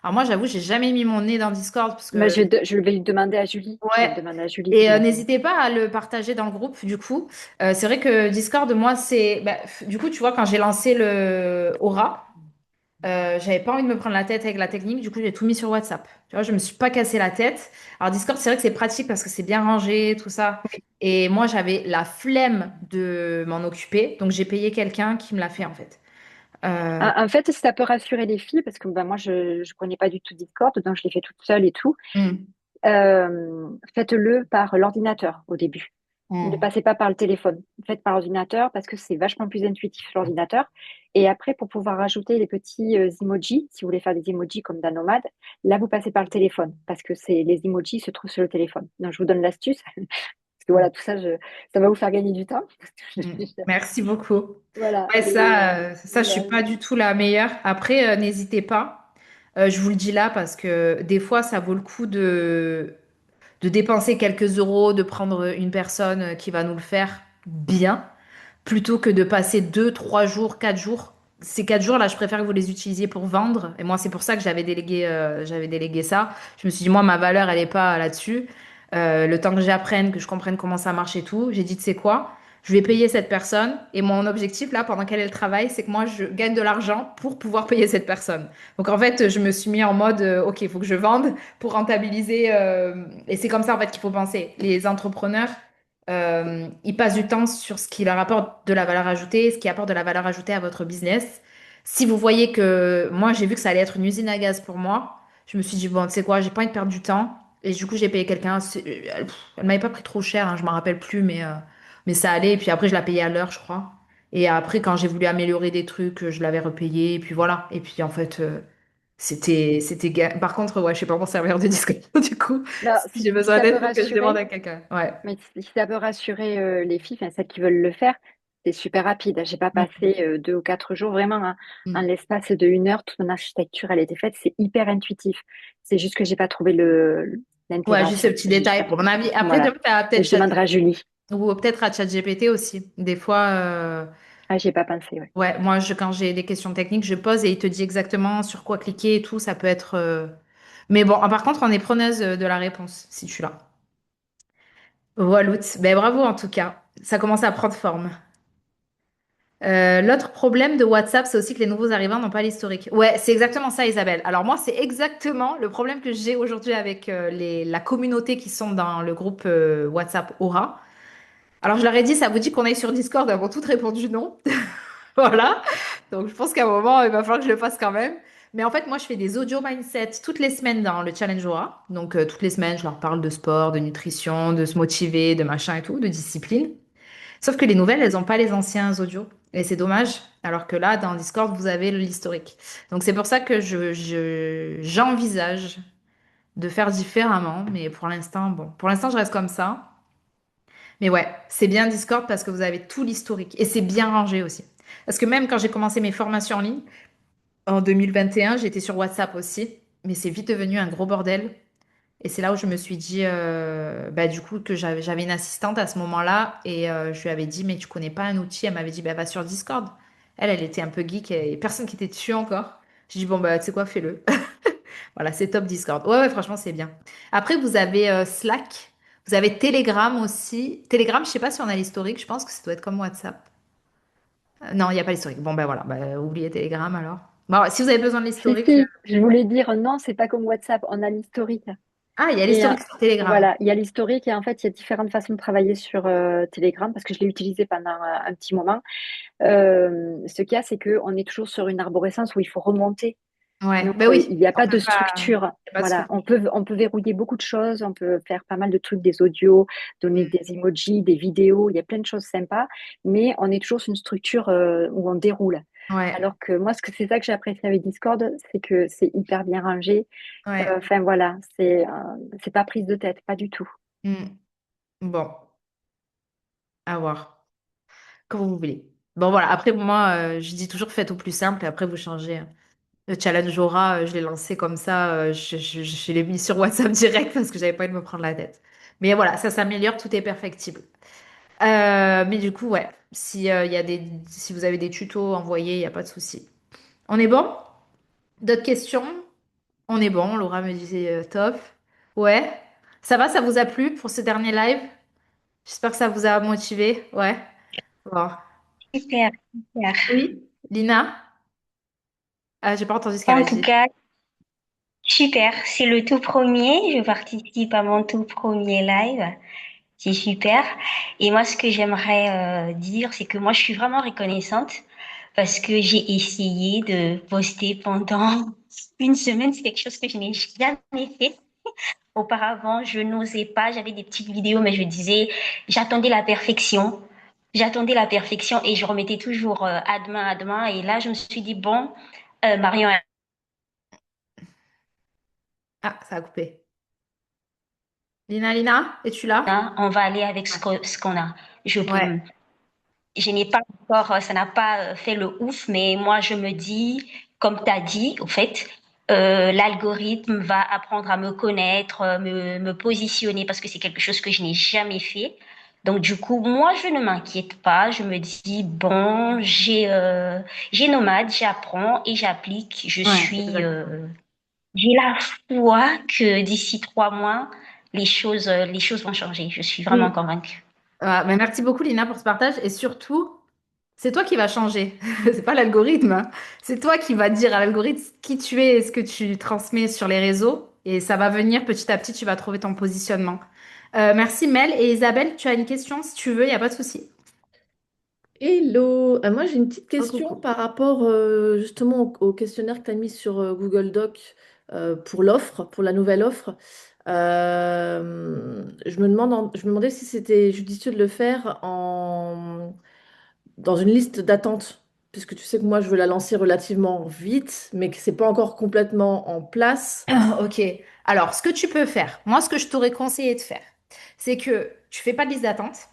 Alors moi, j'avoue, j'ai jamais mis mon nez dans Discord parce moi, que je vais lui demander à Julie. Je vais ouais. le demander à Julie Et de. n'hésitez pas à le partager dans le groupe, du coup. C'est vrai que Discord, moi, c'est... bah, du coup, tu vois, quand j'ai lancé le Aura, j'avais pas envie de me prendre la tête avec la technique, du coup, j'ai tout mis sur WhatsApp. Tu vois, je me suis pas cassé la tête. Alors, Discord, c'est vrai que c'est pratique parce que c'est bien rangé, tout ça. Et moi, j'avais la flemme de m'en occuper, donc j'ai payé quelqu'un qui me l'a fait, en fait. Euh, En fait, ça peut rassurer les filles, parce que ben, moi, je connais pas du tout Discord, donc je l'ai fait toute seule et tout. hmm, Faites-le par l'ordinateur au début. Ne hmm. passez pas par le téléphone. Faites par l'ordinateur parce que c'est vachement plus intuitif l'ordinateur. Et après, pour pouvoir rajouter les petits emojis, si vous voulez faire des emojis comme dans Nomad, là, vous passez par le téléphone parce que c'est les emojis se trouvent sur le téléphone. Donc, je vous donne l'astuce parce que voilà, tout ça, ça va vous faire gagner du temps. Hmm. Merci beaucoup. Voilà. Ouais, Et ça, je suis voilà. pas du tout la meilleure. Après, n'hésitez pas. Je vous le dis là parce que des fois, ça vaut le coup de dépenser quelques euros, de prendre une personne qui va nous le faire bien, plutôt que de passer 2, 3 jours, 4 jours. Ces 4 jours-là, je préfère que vous les utilisiez pour vendre. Et moi, c'est pour ça que j'avais délégué ça. Je me suis dit, moi, ma valeur, elle n'est pas là-dessus. Le temps que j'apprenne, que je comprenne comment ça marche et tout, j'ai dit, tu sais quoi? Je vais payer cette personne. Et mon objectif, là, pendant qu'elle est le travail, c'est que moi, je gagne de l'argent pour pouvoir payer cette personne. Donc, en fait, je me suis mis en mode, OK, il faut que je vende pour rentabiliser. Et c'est comme ça, en fait, qu'il faut penser. Les entrepreneurs, ils passent du temps sur ce qui leur apporte de la valeur ajoutée, ce qui apporte de la valeur ajoutée à votre business. Si vous voyez que moi, j'ai vu que ça allait être une usine à gaz pour moi, je me suis dit, bon, tu sais quoi, j'ai pas envie de perdre du temps. Et du coup, j'ai payé quelqu'un. Elle m'avait pas pris trop cher, hein, je me rappelle plus, mais ça allait. Et puis après, je l'ai payé à l'heure, je crois. Et après, quand j'ai voulu améliorer des trucs, je l'avais repayé. Et puis voilà. Et puis en fait, Par contre, ouais, je sais pas mon serveur de disque. Du coup, Alors, si j'ai si besoin ça peut d'aide, faut que je demande rassurer, à quelqu'un. Ouais. mais si ça peut rassurer les filles, enfin, celles qui veulent le faire, c'est super rapide. J'ai pas Mm, passé 2 ou 4 jours, vraiment, hein, en mm. l'espace de 1 heure, toute mon architecture, elle était faite. C'est hyper intuitif. C'est juste que j'ai pas trouvé Ouais, juste ce l'intégration. petit J'ai détail, pas pour mon trouvé. avis. Après, Voilà. tu as Mais peut-être je demanderai à Julie. ou peut-être à ChatGPT aussi. Des fois, Ah, j'ai pas pensé, ouais. ouais, moi, quand j'ai des questions techniques, je pose et il te dit exactement sur quoi cliquer et tout. Ça peut être. Mais bon, par contre, on est preneuse de la réponse, si tu l'as. Voilà, ben, bravo en tout cas. Ça commence à prendre forme. L'autre problème de WhatsApp, c'est aussi que les nouveaux arrivants n'ont pas l'historique. Ouais, c'est exactement ça, Isabelle. Alors moi, c'est exactement le problème que j'ai aujourd'hui avec la communauté qui sont dans le groupe WhatsApp Aura. Alors je leur ai dit, ça vous dit qu'on aille sur Discord? Elles m'ont toutes répondu non. Voilà. Donc je pense qu'à un moment, il va falloir que je le fasse quand même. Mais en fait, moi, je fais des audio mindset toutes les semaines dans le Challenge Aura. Donc toutes les semaines, je leur parle de sport, de nutrition, de se motiver, de machin et tout, de discipline. Sauf que les nouvelles, elles n'ont pas les anciens audios. Et c'est dommage. Alors que là, dans Discord, vous avez l'historique. Donc c'est pour ça que j'envisage de faire différemment. Mais pour l'instant, bon, pour l'instant, je reste comme ça. Mais ouais, c'est bien Discord parce que vous avez tout l'historique. Et c'est bien rangé aussi. Parce que même quand j'ai commencé mes formations en ligne, en 2021, j'étais sur WhatsApp aussi. Mais c'est vite devenu un gros bordel. Et c'est là où je me suis dit, bah, du coup, que j'avais une assistante à ce moment-là et je lui avais dit, mais tu connais pas un outil? Elle m'avait dit, bah, va sur Discord. Elle était un peu geek et personne qui était dessus encore. J'ai dit, bon, bah, tu sais quoi, fais-le. Voilà, c'est top Discord. Ouais, ouais, franchement, c'est bien. Après, vous avez Slack, vous avez Telegram aussi. Telegram, je sais pas si on a l'historique, je pense que ça doit être comme WhatsApp. Non, il n'y a pas l'historique. Bon, ben voilà, bah, oubliez Telegram alors. Bon, si vous avez besoin de Si, l'historique, si, je voulais dire non, c'est pas comme WhatsApp, on a l'historique. Ah, il y a Et l'historique sur Telegram. voilà, il y a l'historique et en fait, il y a différentes façons de travailler sur Telegram parce que je l'ai utilisé pendant un petit moment. Ce qu'il y a, c'est qu'on est toujours sur une arborescence où il faut remonter. Ouais, Donc, ben oui, il n'y a on pas de peut pas, structure. y a pas de Voilà, souci. on peut verrouiller beaucoup de choses, on peut faire pas mal de trucs, des audios, donner Mm, des emojis, des vidéos, il y a plein de choses sympas, mais on est toujours sur une structure où on déroule. ouais, Alors que moi, c'est ça que j'ai apprécié avec Discord, c'est que c'est hyper bien rangé. ouais. Enfin voilà, c'est pas prise de tête, pas du tout. Mm. Bon, à voir. Comme vous voulez. Bon, voilà. Après, moi, je dis toujours faites au plus simple et après, vous changez. Le challenge Aura, je l'ai lancé comme ça. Je l'ai mis sur WhatsApp direct parce que j'avais pas envie de me prendre la tête. Mais voilà, ça s'améliore, tout est perfectible. Mais du coup, ouais. Si vous avez des tutos envoyés, il n'y a pas de souci. On est bon? D'autres questions? On est bon. Laura me disait top. Ouais. Ça va, ça vous a plu pour ce dernier live? J'espère que ça vous a motivé. Ouais. Bon. Super, super. Oui, Lina? J'ai pas entendu ce qu'elle a En tout dit. cas, super. C'est le tout premier. Je participe à mon tout premier live. C'est super. Et moi, ce que j'aimerais dire, c'est que moi, je suis vraiment reconnaissante parce que j'ai essayé de poster pendant une semaine. C'est quelque chose que je n'ai jamais fait. Auparavant, je n'osais pas. J'avais des petites vidéos, mais je disais, j'attendais la perfection. J'attendais la perfection et je remettais toujours à demain, à demain. Et là, je me suis dit, bon, Marion, Ah, ça a coupé. Lina, es-tu là? hein, on va aller avec Ouais. ce qu'on a. Je, Ouais. je n'ai pas encore, ça n'a pas fait le ouf, mais moi, je me dis, comme tu as dit, au fait, l'algorithme va apprendre à me connaître, me positionner parce que c'est quelque chose que je n'ai jamais fait. Donc, du coup, moi, je ne m'inquiète pas. Je me dis, bon, j'ai nomade, j'apprends et j'applique. Ouais, exactement. J'ai la foi que d'ici 3 mois, les choses vont changer. Je suis vraiment Oui. convaincue. Mais merci beaucoup, Lina, pour ce partage. Et surtout, c'est toi qui vas changer. C'est pas l'algorithme, hein. C'est toi qui vas dire à l'algorithme qui tu es et ce que tu transmets sur les réseaux. Et ça va venir petit à petit, tu vas trouver ton positionnement. Merci, Mel. Et Isabelle, tu as une question si tu veux, il n'y a pas de souci. Hello, moi j'ai une petite Oh, question coucou. par rapport justement au questionnaire que tu as mis sur Google Doc pour l'offre, pour la nouvelle offre. Je me demandais si c'était judicieux de le faire dans une liste d'attente, puisque tu sais que moi je veux la lancer relativement vite, mais que c'est pas encore complètement en place. Ok. Alors, ce que tu peux faire, moi, ce que je t'aurais conseillé de faire, c'est que tu fais pas de liste d'attente.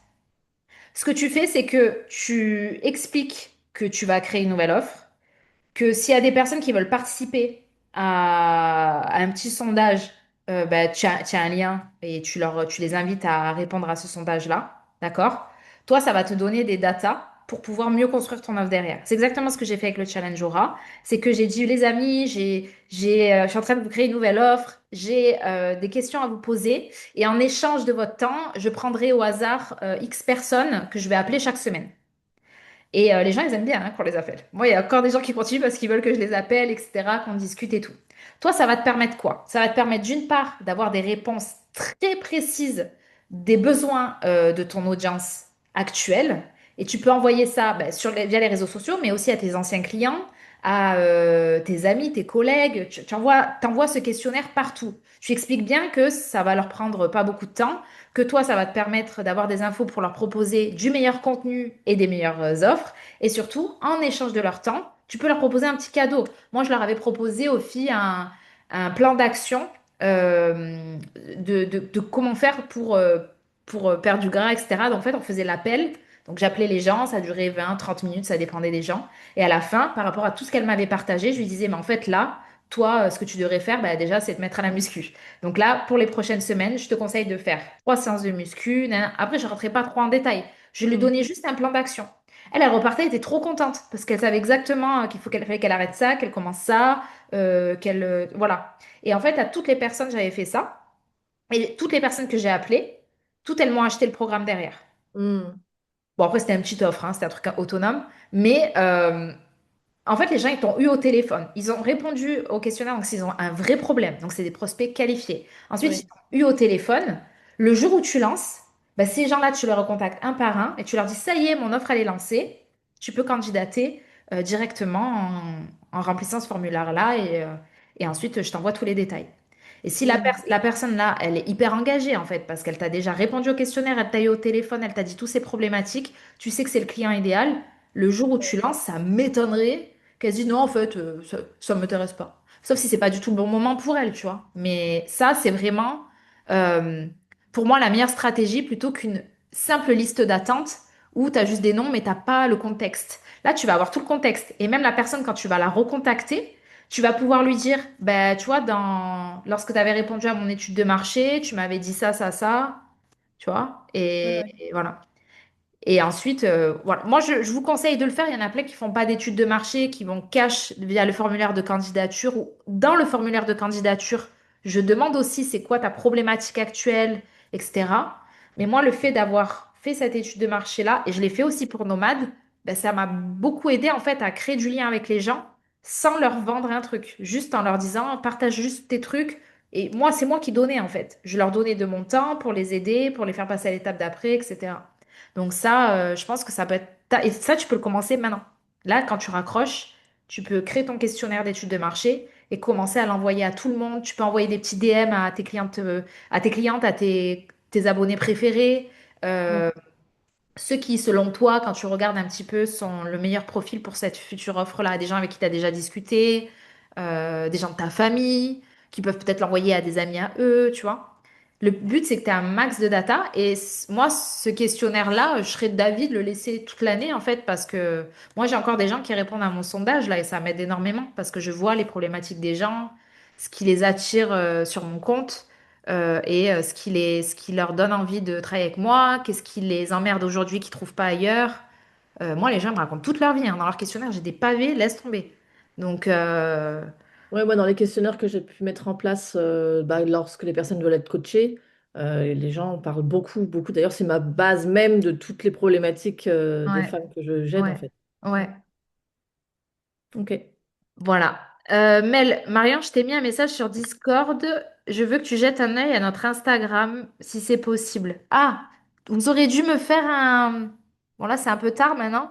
Ce que tu fais, c'est que tu expliques que tu vas créer une nouvelle offre, que s'il y a des personnes qui veulent participer à un petit sondage, bah, tu as un lien et tu les invites à répondre à ce sondage-là, d'accord? Toi, ça va te donner des datas pour pouvoir mieux construire ton offre derrière. C'est exactement ce que j'ai fait avec le Challenge Aura. C'est que j'ai dit, les amis, je suis en train de vous créer une nouvelle offre, j'ai des questions à vous poser et en échange de votre temps, je prendrai au hasard X personnes que je vais appeler chaque semaine. Et les gens, ils aiment bien hein, qu'on les appelle. Moi, il y a encore des gens qui continuent parce qu'ils veulent que je les appelle, etc., qu'on discute et tout. Toi, ça va te permettre quoi? Ça va te permettre d'une part d'avoir des réponses très précises des besoins de ton audience actuelle. Et tu peux envoyer ça ben, via les réseaux sociaux, mais aussi à tes anciens clients, à tes amis, tes collègues. T'envoies ce questionnaire partout. Tu expliques bien que ça va leur prendre pas beaucoup de temps, que toi, ça va te permettre d'avoir des infos pour leur proposer du meilleur contenu et des meilleures offres. Et surtout, en échange de leur temps, tu peux leur proposer un petit cadeau. Moi, je leur avais proposé aux filles un plan d'action de comment faire pour perdre du gras, etc. Donc, en fait, on faisait l'appel. Donc, j'appelais les gens, ça durait 20, 30 minutes, ça dépendait des gens. Et à la fin, par rapport à tout ce qu'elle m'avait partagé, je lui disais, mais en fait, là, toi, ce que tu devrais faire, bah, déjà, c'est te mettre à la muscu. Donc là, pour les prochaines semaines, je te conseille de faire 3 séances de muscu. Nanana. Après, je ne rentrais pas trop en détail. Je lui Hmm. donnais juste un plan d'action. Elle repartait, elle était trop contente parce qu'elle savait exactement fallait qu'elle arrête ça, qu'elle commence ça, voilà. Et en fait, à toutes les personnes, j'avais fait ça. Et toutes les personnes que j'ai appelées, toutes elles m'ont acheté le programme derrière. Hmm. Bon, après, c'était une petite offre, hein, c'était un truc autonome. Mais En fait, les gens, ils t'ont eu au téléphone. Ils ont répondu au questionnaire, donc s'ils ont un vrai problème. Donc, c'est des prospects qualifiés. Ensuite, ils Oui. t'ont eu au téléphone. Le jour où tu lances, bah, ces gens-là, tu les recontactes un par un et tu leur dis, ça y est, mon offre, elle est lancée. Tu peux candidater directement en remplissant ce formulaire-là et ensuite, je t'envoie tous les détails. Et si la personne là, elle est hyper engagée en fait, parce qu'elle t'a déjà répondu au questionnaire, elle t'a eu au téléphone, elle t'a dit toutes ses problématiques, tu sais que c'est le client idéal, le jour où tu lances, ça m'étonnerait qu'elle se dise non, en fait, ça ne m'intéresse pas. Sauf si c'est pas du tout le bon moment pour elle, tu vois. Mais ça, c'est vraiment, euh, pour moi, la meilleure stratégie plutôt qu'une simple liste d'attente où tu as juste des noms, mais t'as pas le contexte. Là, tu vas avoir tout le contexte. Et même la personne, quand tu vas la recontacter, tu vas pouvoir lui dire, ben, tu vois, lorsque tu avais répondu à mon étude de marché, tu m'avais dit ça, ça, ça, tu vois. Ouais, ouais. Et voilà. Et ensuite, voilà. Moi, je vous conseille de le faire. Il y en a plein qui font pas d'études de marché, qui vont cash via le formulaire de candidature ou dans le formulaire de candidature. Je demande aussi c'est quoi ta problématique actuelle, etc. Mais moi, le fait d'avoir fait cette étude de marché-là, et je l'ai fait aussi pour Nomade, ben, ça m'a beaucoup aidé en fait à créer du lien avec les gens sans leur vendre un truc, juste en leur disant partage juste tes trucs. Et moi, c'est moi qui donnais en fait. Je leur donnais de mon temps pour les aider, pour les faire passer à l'étape d'après, etc. Donc ça, je pense que ça peut être... Et ça, tu peux le commencer maintenant. Là, quand tu raccroches, tu peux créer ton questionnaire d'études de marché et commencer à l'envoyer à tout le monde. Tu peux envoyer des petits DM à tes clientes, à tes abonnés préférés. Ouais. Euh, Ceux qui, selon toi, quand tu regardes un petit peu, sont le meilleur profil pour cette future offre-là, des gens avec qui tu as déjà discuté, des gens de ta famille, qui peuvent peut-être l'envoyer à des amis à eux, tu vois. Le but, c'est que tu aies un max de data. Et moi, ce questionnaire-là, je serais d'avis de le laisser toute l'année, en fait, parce que moi, j'ai encore des gens qui répondent à mon sondage, là, et ça m'aide énormément, parce que je vois les problématiques des gens, ce qui les attire, sur mon compte et ce qui leur donne envie de travailler avec moi, qu'est-ce qui les emmerde aujourd'hui qu'ils ne trouvent pas ailleurs. Moi, les gens me racontent toute leur vie, hein. Dans leur questionnaire, j'ai des pavés, laisse tomber. Donc, Ouais, moi, dans les questionnaires que j'ai pu mettre en place bah, lorsque les personnes veulent être coachées, les gens parlent beaucoup, beaucoup. D'ailleurs, c'est ma base même de toutes les problématiques des ouais, femmes que j'aide, en ouais, fait. ouais. Ok. Voilà. Mel, Marianne, je t'ai mis un message sur Discord. Je veux que tu jettes un œil à notre Instagram, si c'est possible. Ah, vous aurez dû me faire un... Bon, là, c'est un peu tard maintenant.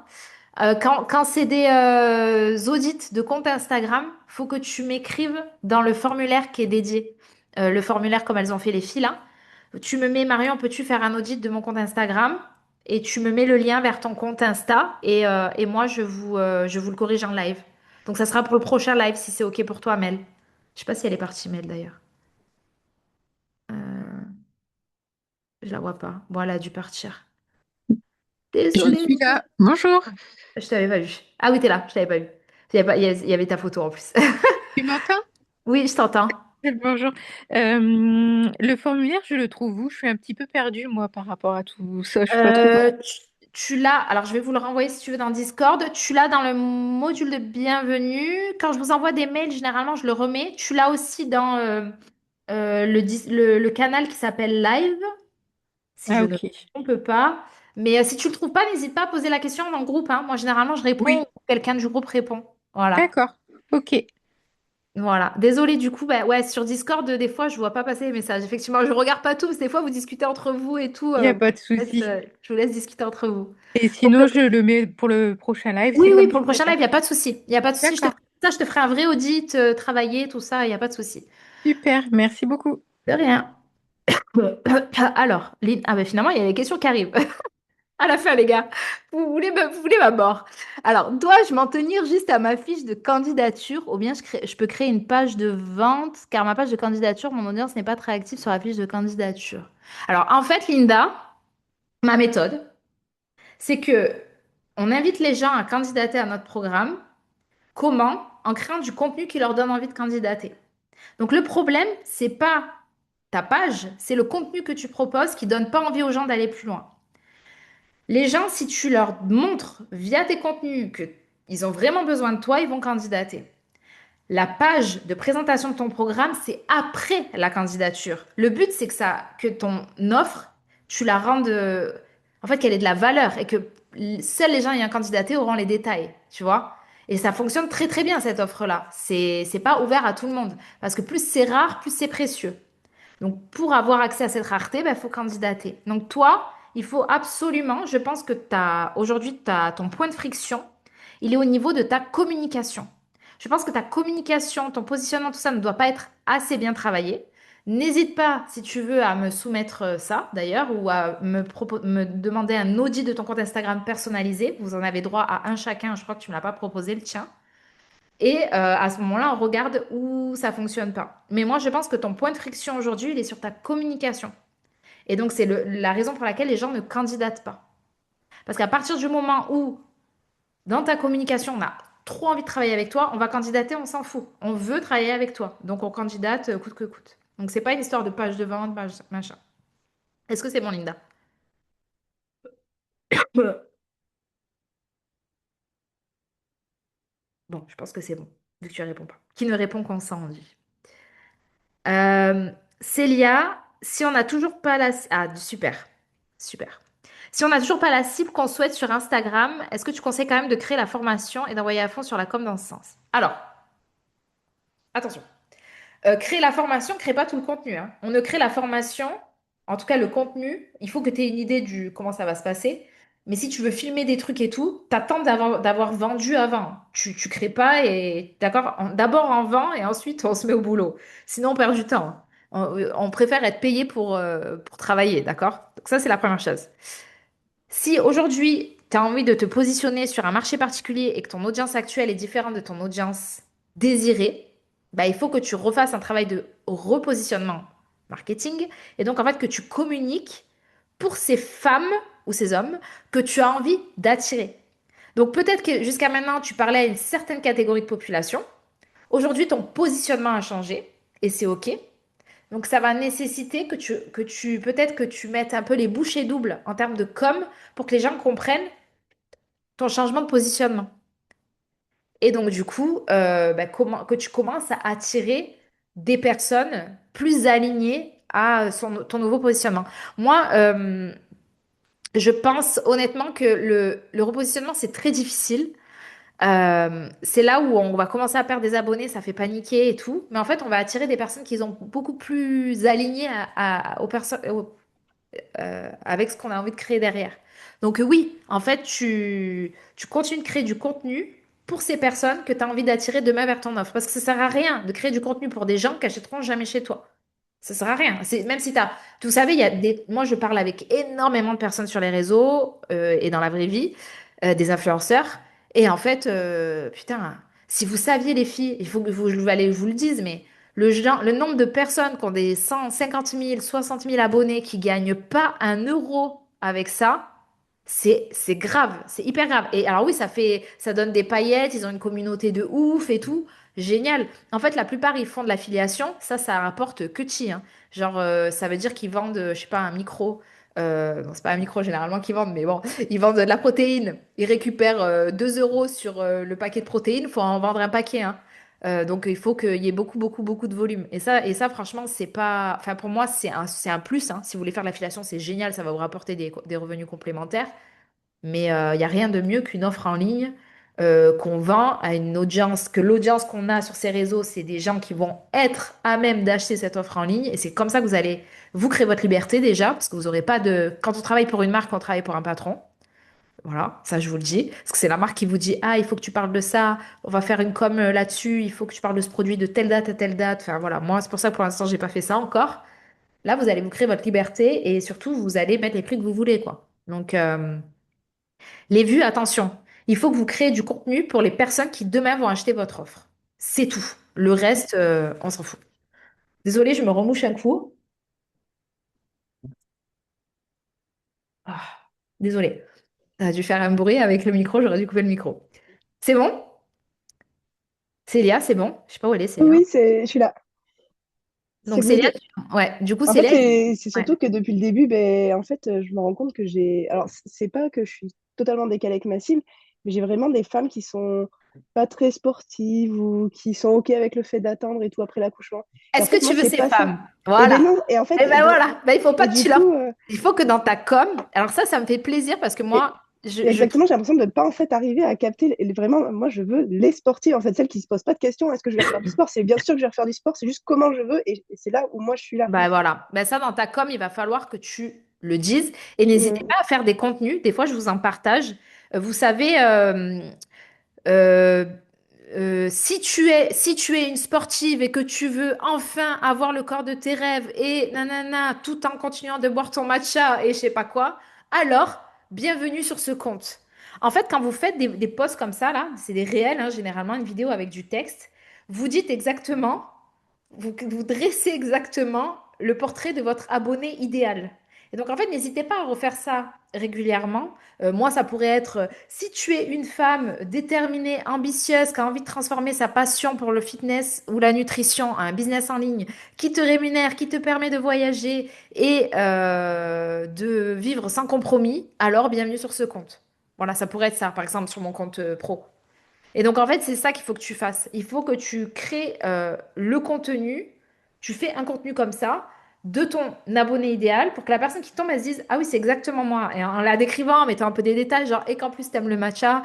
Quand c'est des audits de compte Instagram, faut que tu m'écrives dans le formulaire qui est dédié. Le formulaire comme elles ont fait les filles là. Tu me mets, Marion, peux-tu faire un audit de mon compte Instagram? Et tu me mets le lien vers ton compte Insta et moi je vous le corrige en live. Donc ça sera pour le prochain live si c'est OK pour toi, Mel. Je sais pas si elle est partie, Mel d'ailleurs. Euh, je la vois pas. Bon, elle a dû partir. Je Désolée. suis là. Bonjour. Je t'avais pas vu. Ah oui, t'es là, je t'avais pas vu. Il y avait ta photo en plus. Tu m'entends? Oui, je t'entends. Bonjour. Le formulaire, je le trouve où? Je suis un petit peu perdue, moi, par rapport à tout ça. Je suis pas trop. Tu l'as, alors je vais vous le renvoyer si tu veux dans Discord. Tu l'as dans le module de bienvenue. Quand je vous envoie des mails, généralement, je le remets. Tu l'as aussi dans le canal qui s'appelle Live, si Ah, je ne me ok. trompe pas. Mais si tu le trouves pas, n'hésite pas à poser la question dans le groupe, hein. Moi, généralement, je réponds ou Oui, quelqu'un du groupe répond. Voilà. d'accord. Ok. Voilà. Désolée du coup, bah ouais, sur Discord, des fois, je vois pas passer les messages. Effectivement, je regarde pas tout, parce que des fois, vous discutez entre vous et tout. Il n'y a pas de Je souci. je vous laisse discuter entre vous. Et Donc, sinon, je le mets pour le prochain live, oui, c'est oui, comme pour tu le prochain live, préfères. il n'y a pas de souci. Il n'y a pas de souci. D'accord. Je te ferai un vrai audit, travailler, tout ça, il n'y a pas de souci. Super. Merci beaucoup. De rien. Alors, Lynn, ah ben finalement, il y a les questions qui arrivent. À la fin, les gars. Vous voulez ma mort. Alors, dois-je m'en tenir juste à ma fiche de candidature ou bien je peux créer une page de vente car ma page de candidature, mon audience n'est pas très active sur la fiche de candidature. Alors, en fait, Linda, ma méthode, c'est que on invite les gens à candidater à notre programme. Comment? En créant du contenu qui leur donne envie de candidater. Donc, le problème, c'est pas ta page, c'est le contenu que tu proposes qui donne pas envie aux gens d'aller plus loin. Les gens, si tu leur montres via tes contenus qu'ils ont vraiment besoin de toi, ils vont candidater. La page de présentation de ton programme, c'est après la candidature. Le but, c'est que ton offre, tu la rendes, en fait, qu'elle ait de la valeur et que seuls les gens ayant candidaté auront les détails, tu vois. Et ça fonctionne très très bien cette offre-là. C'est pas ouvert à tout le monde. Parce que plus c'est rare, plus c'est précieux. Donc pour avoir accès à cette rareté, il faut candidater. Donc toi, il faut absolument, je pense que aujourd'hui, ton point de friction, il est au niveau de ta communication. Je pense que ta communication, ton positionnement, tout ça ne doit pas être assez bien travaillé. N'hésite pas, si tu veux, à me soumettre ça, d'ailleurs, ou à me demander un audit de ton compte Instagram personnalisé. Vous en avez droit à un chacun. Je crois que tu ne me l'as pas proposé, le tien. Et à ce moment-là, on regarde où ça fonctionne pas. Mais moi, je pense que ton point de friction aujourd'hui, il est sur ta communication. Et donc, c'est la raison pour laquelle les gens ne candidatent pas. Parce qu'à partir du moment où, dans ta communication, on a trop envie de travailler avec toi, on va candidater, on s'en fout. On veut travailler avec toi. Donc, on candidate coûte que coûte. Donc, c'est pas une histoire de page de vente, page machin. Est-ce que c'est bon, Linda? Bon, je pense que c'est bon, vu que tu réponds pas. Qui ne répond qu'on s'en dit. Euh, Célia, si on n'a toujours pas la... Ah, super, super. Si on n'a toujours pas la cible qu'on souhaite sur Instagram, est-ce que tu conseilles quand même de créer la formation et d'envoyer à fond sur la com dans ce sens? Alors, attention. Créer la formation, crée pas tout le contenu, hein. On ne crée la formation, en tout cas le contenu, il faut que tu aies une idée du comment ça va se passer. Mais si tu veux filmer des trucs et tout, t'attends d'avoir vendu avant. Tu crées pas et d'accord, d'abord on vend et ensuite on se met au boulot. Sinon on perd du temps, hein. On préfère être payé pour travailler, d'accord? Donc ça c'est la première chose. Si aujourd'hui, tu as envie de te positionner sur un marché particulier et que ton audience actuelle est différente de ton audience désirée, il faut que tu refasses un travail de repositionnement marketing et donc en fait que tu communiques pour ces femmes ou ces hommes que tu as envie d'attirer. Donc peut-être que jusqu'à maintenant, tu parlais à une certaine catégorie de population. Aujourd'hui, ton positionnement a changé et c'est OK. Donc, ça va nécessiter peut-être que tu mettes un peu les bouchées doubles en termes de com pour que les gens comprennent ton changement de positionnement. Et donc, du coup, que tu commences à attirer des personnes plus alignées à ton nouveau positionnement. Moi, je pense honnêtement que le repositionnement, c'est très difficile. C'est là où on va commencer à perdre des abonnés, ça fait paniquer et tout. Mais en fait, on va attirer des personnes qui sont beaucoup plus alignées aux personnes, avec ce qu'on a envie de créer derrière. Donc oui, en fait, tu continues de créer du contenu pour ces personnes que tu as envie d'attirer demain vers ton offre. Parce que ça sert à rien de créer du contenu pour des gens qui achèteront jamais chez toi. Ça sert à rien. Même si tu as... Vous savez, moi, je parle avec énormément de personnes sur les réseaux et dans la vraie vie, des influenceurs. Et en fait, putain, si vous saviez les filles, il faut que je vous le dise, mais le nombre de personnes qui ont des 150 000, 60 000 abonnés qui gagnent pas un euro avec ça, c'est grave, c'est hyper grave. Et alors oui, ça donne des paillettes, ils ont une communauté de ouf et tout. Génial. En fait, la plupart, ils font de l'affiliation. Ça rapporte que chi, hein. Genre, ça veut dire qu'ils vendent, je sais pas, un micro. Non, c'est pas un micro généralement qu'ils vendent, mais bon, ils vendent de la protéine. Ils récupèrent 2 euros sur le paquet de protéines. Il faut en vendre un paquet, hein. Donc, il faut qu'il y ait beaucoup, beaucoup, beaucoup de volume. Et ça, franchement, c'est pas. Enfin, pour moi, c'est un plus, hein. Si vous voulez faire de l'affiliation, c'est génial. Ça va vous rapporter des revenus complémentaires. Mais il n'y a rien de mieux qu'une offre en ligne qu'on vend à une audience, que l'audience qu'on a sur ces réseaux, c'est des gens qui vont être à même d'acheter cette offre en ligne. Et c'est comme ça que vous allez vous créer votre liberté déjà, parce que vous n'aurez pas de... Quand on travaille pour une marque, on travaille pour un patron. Voilà, ça je vous le dis. Parce que c'est la marque qui vous dit, ah, il faut que tu parles de ça, on va faire une com là-dessus, il faut que tu parles de ce produit de telle date à telle date. Enfin voilà, moi c'est pour ça que pour l'instant, j'ai pas fait ça encore. Là, vous allez vous créer votre liberté et surtout, vous allez mettre les prix que vous voulez, quoi. Donc... les vues, attention, il faut que vous créez du contenu pour les personnes qui demain vont acheter votre offre. C'est tout. Le reste, on s'en fout. Désolée, je me remouche un coup. Ah, désolée. Ça a dû faire un bruit avec le micro, j'aurais dû couper le micro. C'est bon? Célia, c'est bon? Je sais pas où elle est, Célia. Oui, je suis là. C'est Donc Célia, good. ouais, du coup En fait, Célia, c'est ouais. surtout que depuis le début, ben, en fait, je me rends compte que j'ai. Alors, c'est pas que je suis totalement décalée avec ma cible, mais j'ai vraiment des femmes qui sont pas très sportives ou qui sont OK avec le fait d'attendre et tout après l'accouchement. Et en Est-ce que fait, moi, tu veux c'est ces pas ça. femmes? Et ben Voilà. non. Et en fait, Et ben voilà. Ben, il faut pas et que du tu leur... coup, Il faut que dans ta com... Alors ça me fait plaisir parce que et, moi, je, Et je- exactement, j'ai l'impression de ne pas en fait arriver à capter vraiment, moi je veux les sportives, en fait, celles qui ne se posent pas de questions, est-ce que je vais refaire du sport? C'est bien sûr que je vais refaire du sport, c'est juste comment je veux, et c'est là où moi je suis là. bah voilà. Bah ça, dans ta com, il va falloir que tu le dises. Et n'hésitez Mm. pas à faire des contenus. Des fois, je vous en partage. Vous savez, euh, si tu es une sportive et que tu veux enfin avoir le corps de tes rêves et nanana, tout en continuant de boire ton matcha et je sais pas quoi, alors bienvenue sur ce compte. En fait, quand vous faites des posts comme ça, là, c'est des réels, hein, généralement une vidéo avec du texte, vous dites exactement, vous dressez exactement le portrait de votre abonné idéal. Et donc, en fait, n'hésitez pas à refaire ça régulièrement. Moi, ça pourrait être, si tu es une femme déterminée, ambitieuse, qui a envie de transformer sa passion pour le fitness ou la nutrition en un business en ligne qui te rémunère, qui te permet de voyager et de vivre sans compromis, alors bienvenue sur ce compte. Voilà, ça pourrait être ça, par exemple, sur mon compte pro. Et donc, en fait, c'est ça qu'il faut que tu fasses. Il faut que tu crées le contenu. Tu fais un contenu comme ça de ton abonné idéal pour que la personne qui tombe, elle se dise, ah oui, c'est exactement moi. Et en la décrivant, en mettant un peu des détails, genre, et qu'en plus, t'aimes le matcha.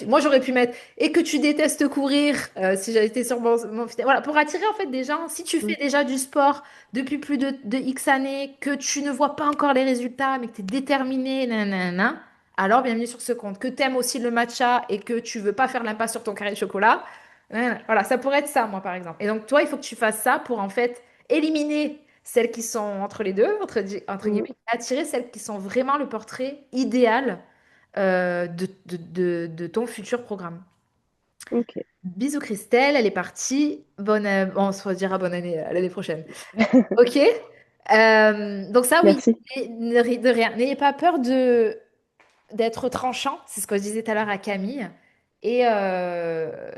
Moi, j'aurais pu mettre, et que tu détestes courir, si j'avais été sur mon fitness. Voilà, pour attirer, en fait, des gens. Si tu fais Mm. déjà du sport depuis plus de X années, que tu ne vois pas encore les résultats, mais que tu es déterminé, nanana, alors, bienvenue sur ce compte. Que t'aimes aussi le matcha et que tu veux pas faire l'impasse sur ton carré de chocolat. Voilà, ça pourrait être ça, moi, par exemple. Et donc, toi, il faut que tu fasses ça pour, en fait, éliminer celles qui sont entre les deux, entre guillemets, Mm. et attirer celles qui sont vraiment le portrait idéal de ton futur programme. Ok, Bisous, Christelle, elle est partie. Bon, on se redira bonne année l'année prochaine. Ok? Donc ça, oui, merci. de rien. N'ayez pas peur d'être tranchant, c'est ce que je disais tout à l'heure à Camille, et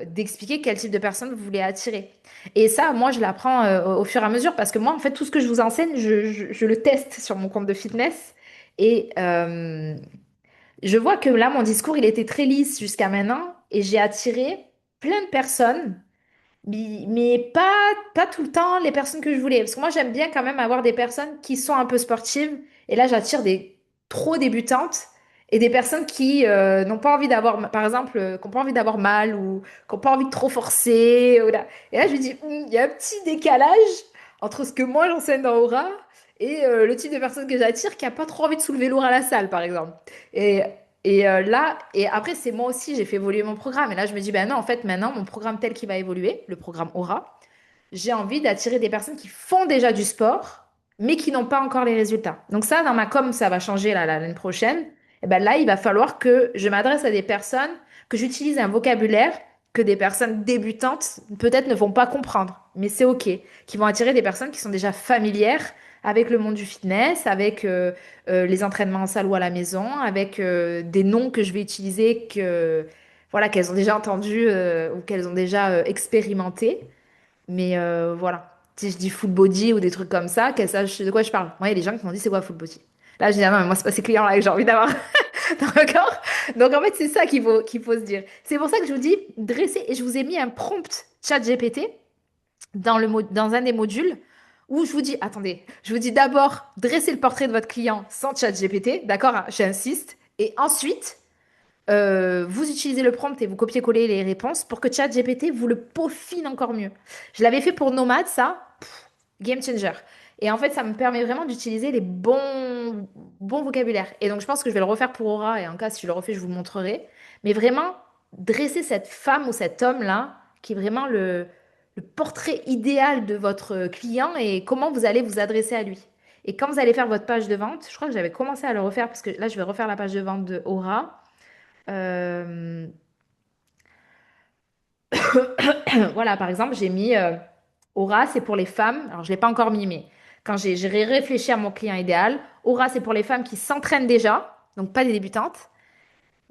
d'expliquer quel type de personne vous voulez attirer. Et ça, moi, je l'apprends au fur et à mesure parce que moi, en fait, tout ce que je vous enseigne, je le teste sur mon compte de fitness. Et je vois que là, mon discours, il était très lisse jusqu'à maintenant et j'ai attiré plein de personnes mais pas tout le temps les personnes que je voulais. Parce que moi, j'aime bien quand même avoir des personnes qui sont un peu sportives. Et là, j'attire des trop débutantes et des personnes qui n'ont pas envie d'avoir, par exemple, qui n'ont pas envie d'avoir mal ou qui n'ont pas envie de trop forcer. Et là, je me dis, il y a un petit décalage entre ce que moi, j'enseigne dans Aura et le type de personne que j'attire qui n'a pas trop envie de soulever lourd à la salle, par exemple. Et là, et après, c'est moi aussi, j'ai fait évoluer mon programme. Et là, je me dis, ben non, en fait, maintenant, mon programme tel qu'il va évoluer, le programme Aura, j'ai envie d'attirer des personnes qui font déjà du sport, mais qui n'ont pas encore les résultats. Donc ça, dans ma com, ça va changer l'année prochaine. Et ben là, il va falloir que je m'adresse à des personnes, que j'utilise un vocabulaire que des personnes débutantes peut-être ne vont pas comprendre. Mais c'est OK. Qui vont attirer des personnes qui sont déjà familières avec le monde du fitness, avec les entraînements en salle ou à la maison, avec des noms que je vais utiliser voilà, qu'elles ont déjà entendus ou qu'elles ont déjà expérimenté. Mais voilà, si je dis full body ou des trucs comme ça, qu'elles sachent de quoi je parle. Moi, il y a des gens qui m'ont dit c'est quoi full body. Là, je dis ah non, mais moi, c'est pas ces clients-là que j'ai envie d'avoir dans le corps. Donc en fait, c'est ça qu'il faut se dire. C'est pour ça que je vous dis dresser, et je vous ai mis un prompt chat GPT dans un des modules où je vous dis, attendez, je vous dis d'abord dressez le portrait de votre client sans chat GPT, d'accord, hein, j'insiste, et ensuite vous utilisez le prompt et vous copiez-collez les réponses pour que ChatGPT vous le peaufine encore mieux. Je l'avais fait pour Nomad, ça, game changer. Et en fait, ça me permet vraiment d'utiliser les bons vocabulaires. Et donc, je pense que je vais le refaire pour Aura. Et en cas, si je le refais, je vous montrerai. Mais vraiment, dresser cette femme ou cet homme-là, qui est vraiment le portrait idéal de votre client et comment vous allez vous adresser à lui. Et quand vous allez faire votre page de vente, je crois que j'avais commencé à le refaire parce que là, je vais refaire la page de vente de Aura. Euh, voilà, par exemple, j'ai mis Aura, c'est pour les femmes. Alors, je ne l'ai pas encore mis, mais quand j'ai réfléchi à mon client idéal, Aura, c'est pour les femmes qui s'entraînent déjà, donc pas des débutantes,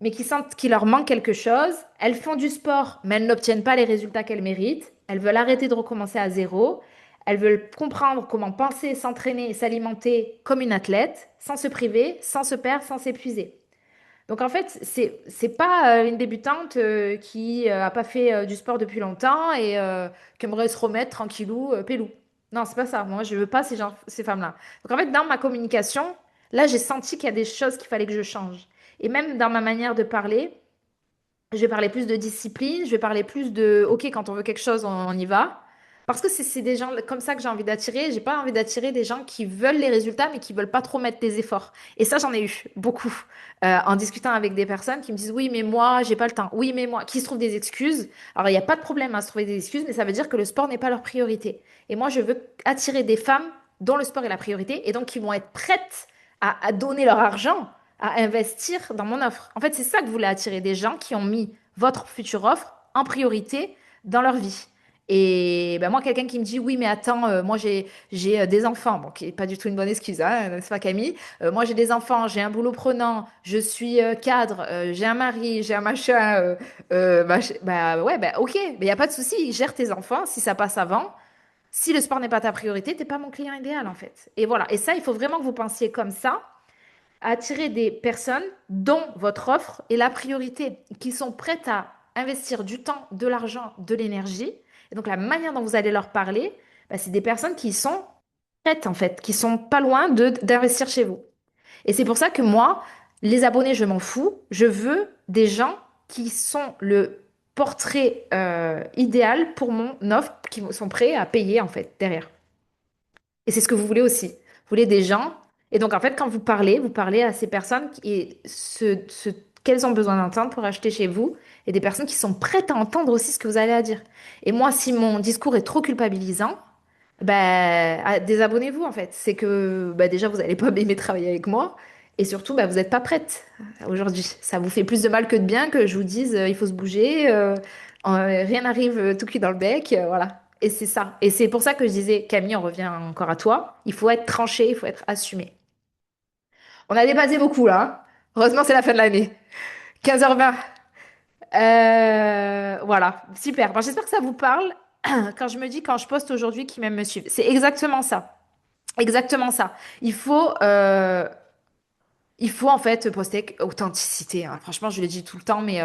mais qui sentent qu'il leur manque quelque chose. Elles font du sport, mais elles n'obtiennent pas les résultats qu'elles méritent. Elles veulent arrêter de recommencer à zéro. Elles veulent comprendre comment penser, s'entraîner et s'alimenter comme une athlète, sans se priver, sans se perdre, sans s'épuiser. Donc en fait, c'est pas une débutante qui a pas fait du sport depuis longtemps et qui aimerait se remettre tranquillou, pélou. Non, c'est pas ça. Moi, je veux pas ces femmes-là. Donc en fait, dans ma communication, là, j'ai senti qu'il y a des choses qu'il fallait que je change. Et même dans ma manière de parler, je vais parler plus de discipline, je vais parler plus de, OK, quand on veut quelque chose, on y va. Parce que c'est des gens comme ça que j'ai envie d'attirer. J'ai pas envie d'attirer des gens qui veulent les résultats, mais qui veulent pas trop mettre des efforts. Et ça, j'en ai eu beaucoup. En discutant avec des personnes qui me disent, oui, mais moi, j'ai pas le temps. Oui, mais moi, qui se trouvent des excuses. Alors, il n'y a pas de problème à se trouver des excuses, mais ça veut dire que le sport n'est pas leur priorité. Et moi, je veux attirer des femmes dont le sport est la priorité et donc qui vont être prêtes à donner leur argent, à investir dans mon offre. En fait, c'est ça que vous voulez attirer, des gens qui ont mis votre future offre en priorité dans leur vie. Et ben moi, quelqu'un qui me dit, oui, mais attends, moi j'ai des enfants, bon, qui n'est pas du tout une bonne excuse, hein, n'est-ce pas Camille? Moi j'ai des enfants, j'ai un boulot prenant, je suis cadre, j'ai un mari, j'ai un machin, bah ouais, bah ok, mais il n'y a pas de souci, gère tes enfants, si ça passe avant. Si le sport n'est pas ta priorité, t'es pas mon client idéal en fait. Et voilà. Et ça, il faut vraiment que vous pensiez comme ça, à attirer des personnes dont votre offre est la priorité, qui sont prêtes à investir du temps, de l'argent, de l'énergie. Et donc la manière dont vous allez leur parler, bah, c'est des personnes qui sont prêtes en fait, qui sont pas loin d'investir chez vous. Et c'est pour ça que moi, les abonnés, je m'en fous. Je veux des gens qui sont le portrait idéal pour mon offre, qui sont prêts à payer en fait derrière. Et c'est ce que vous voulez aussi. Vous voulez des gens. Et donc, en fait, quand vous parlez à ces personnes et qu'elles ont besoin d'entendre pour acheter chez vous et des personnes qui sont prêtes à entendre aussi ce que vous allez à dire. Et moi, si mon discours est trop culpabilisant, ben, désabonnez-vous, en fait. C'est que ben, déjà, vous n'allez pas aimer travailler avec moi. Et surtout, ben, vous n'êtes pas prête aujourd'hui. Ça vous fait plus de mal que de bien que je vous dise il faut se bouger, rien n'arrive tout cuit dans le bec. Voilà. Et c'est ça. Et c'est pour ça que je disais, Camille, on revient encore à toi. Il faut être tranché, il faut être assumé. On a dépassé beaucoup là, hein. Heureusement, c'est la fin de l'année. 15h20. Voilà, super. Bon, j'espère que ça vous parle quand je me dis, quand je poste aujourd'hui, qui même me suivent. C'est exactement ça. Exactement ça. Il faut en fait poster avec authenticité, hein. Franchement, je le dis tout le temps, mais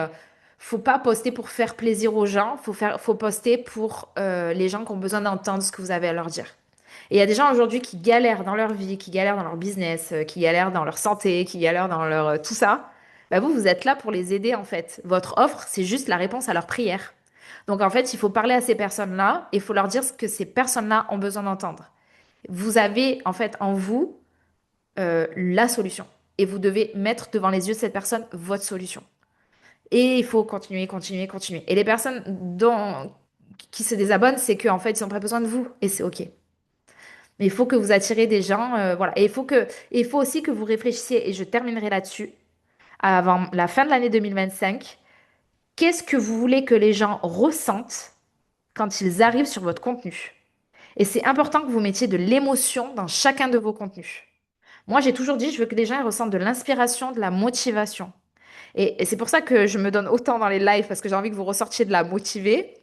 faut pas poster pour faire plaisir aux gens. Faut poster pour les gens qui ont besoin d'entendre ce que vous avez à leur dire. Et il y a des gens aujourd'hui qui galèrent dans leur vie, qui galèrent dans leur business, qui galèrent dans leur santé, qui galèrent dans leur tout ça. Bah vous, vous êtes là pour les aider en fait. Votre offre, c'est juste la réponse à leur prière. Donc en fait, il faut parler à ces personnes-là et il faut leur dire ce que ces personnes-là ont besoin d'entendre. Vous avez en fait en vous la solution. Et vous devez mettre devant les yeux de cette personne votre solution. Et il faut continuer, continuer, continuer. Et les personnes qui se désabonnent, c'est qu'en fait, ils n'ont pas besoin de vous. Et c'est OK. Mais il faut que vous attirez des gens. Voilà. Et il faut aussi que vous réfléchissiez, et je terminerai là-dessus, avant la fin de l'année 2025. Qu'est-ce que vous voulez que les gens ressentent quand ils arrivent sur votre contenu? Et c'est important que vous mettiez de l'émotion dans chacun de vos contenus. Moi, j'ai toujours dit, je veux que les gens ils ressentent de l'inspiration, de la motivation. Et c'est pour ça que je me donne autant dans les lives, parce que j'ai envie que vous ressortiez de la motivée.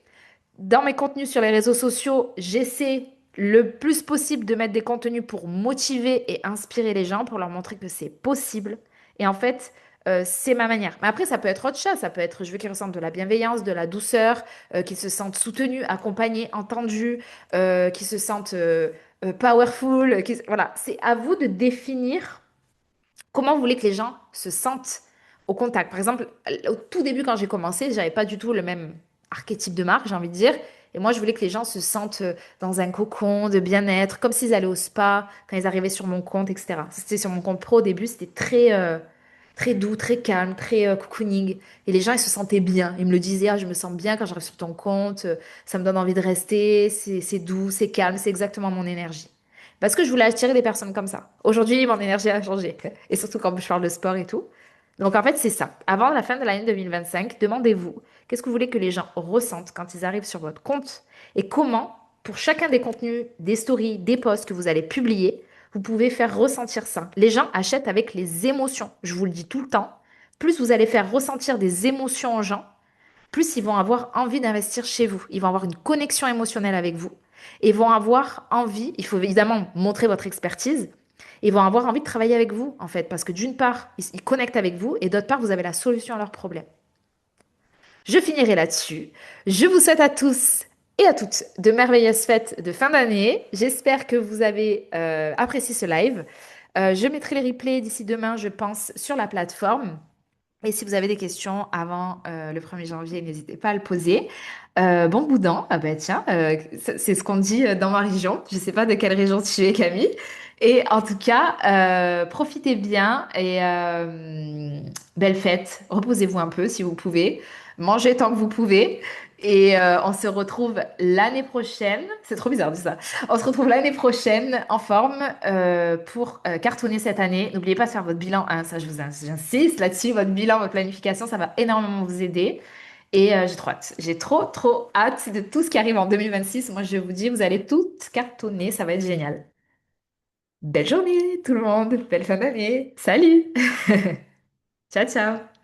Dans mes contenus sur les réseaux sociaux, j'essaie le plus possible de mettre des contenus pour motiver et inspirer les gens, pour leur montrer que c'est possible. Et en fait, c'est ma manière. Mais après, ça peut être autre chose. Ça peut être, je veux qu'ils ressentent de la bienveillance, de la douceur, qu'ils se sentent soutenus, accompagnés, entendus, qu'ils se sentent powerful. Voilà, c'est à vous de définir comment vous voulez que les gens se sentent au contact. Par exemple, au tout début, quand j'ai commencé, j'avais pas du tout le même archétype de marque, j'ai envie de dire. Et moi, je voulais que les gens se sentent dans un cocon de bien-être, comme s'ils allaient au spa quand ils arrivaient sur mon compte, etc. C'était sur mon compte pro au début, c'était très doux, très calme, très cocooning. Et les gens, ils se sentaient bien. Ils me le disaient, ah, je me sens bien quand j'arrive sur ton compte, ça me donne envie de rester, c'est doux, c'est calme, c'est exactement mon énergie. Parce que je voulais attirer des personnes comme ça. Aujourd'hui, mon énergie a changé. Et surtout quand je parle de sport et tout. Donc en fait, c'est ça. Avant la fin de l'année 2025, demandez-vous qu'est-ce que vous voulez que les gens ressentent quand ils arrivent sur votre compte et comment, pour chacun des contenus, des stories, des posts que vous allez publier, vous pouvez faire ressentir ça. Les gens achètent avec les émotions. Je vous le dis tout le temps. Plus vous allez faire ressentir des émotions aux gens, plus ils vont avoir envie d'investir chez vous. Ils vont avoir une connexion émotionnelle avec vous. Et vont avoir envie, il faut évidemment montrer votre expertise, ils vont avoir envie de travailler avec vous, en fait, parce que d'une part, ils connectent avec vous, et d'autre part, vous avez la solution à leurs problèmes. Je finirai là-dessus. Je vous souhaite à tous et à toutes de merveilleuses fêtes de fin d'année. J'espère que vous avez apprécié ce live. Je mettrai les replays d'ici demain, je pense, sur la plateforme. Et si vous avez des questions avant le 1er janvier, n'hésitez pas à le poser. Bon boudin, ah bah tiens, c'est ce qu'on dit dans ma région. Je ne sais pas de quelle région tu es, Camille. Et en tout cas, profitez bien et belle fête. Reposez-vous un peu si vous pouvez. Mangez tant que vous pouvez. Et on se retrouve l'année prochaine. C'est trop bizarre de ça. On se retrouve l'année prochaine en forme pour cartonner cette année. N'oubliez pas de faire votre bilan, hein, ça j'insiste là-dessus, votre bilan, votre planification, ça va énormément vous aider. Et j'ai trop hâte. J'ai trop hâte de tout ce qui arrive en 2026. Moi, je vous dis, vous allez tout cartonner, ça va être génial. Belle journée tout le monde, belle fin d'année. Salut! Ciao, ciao!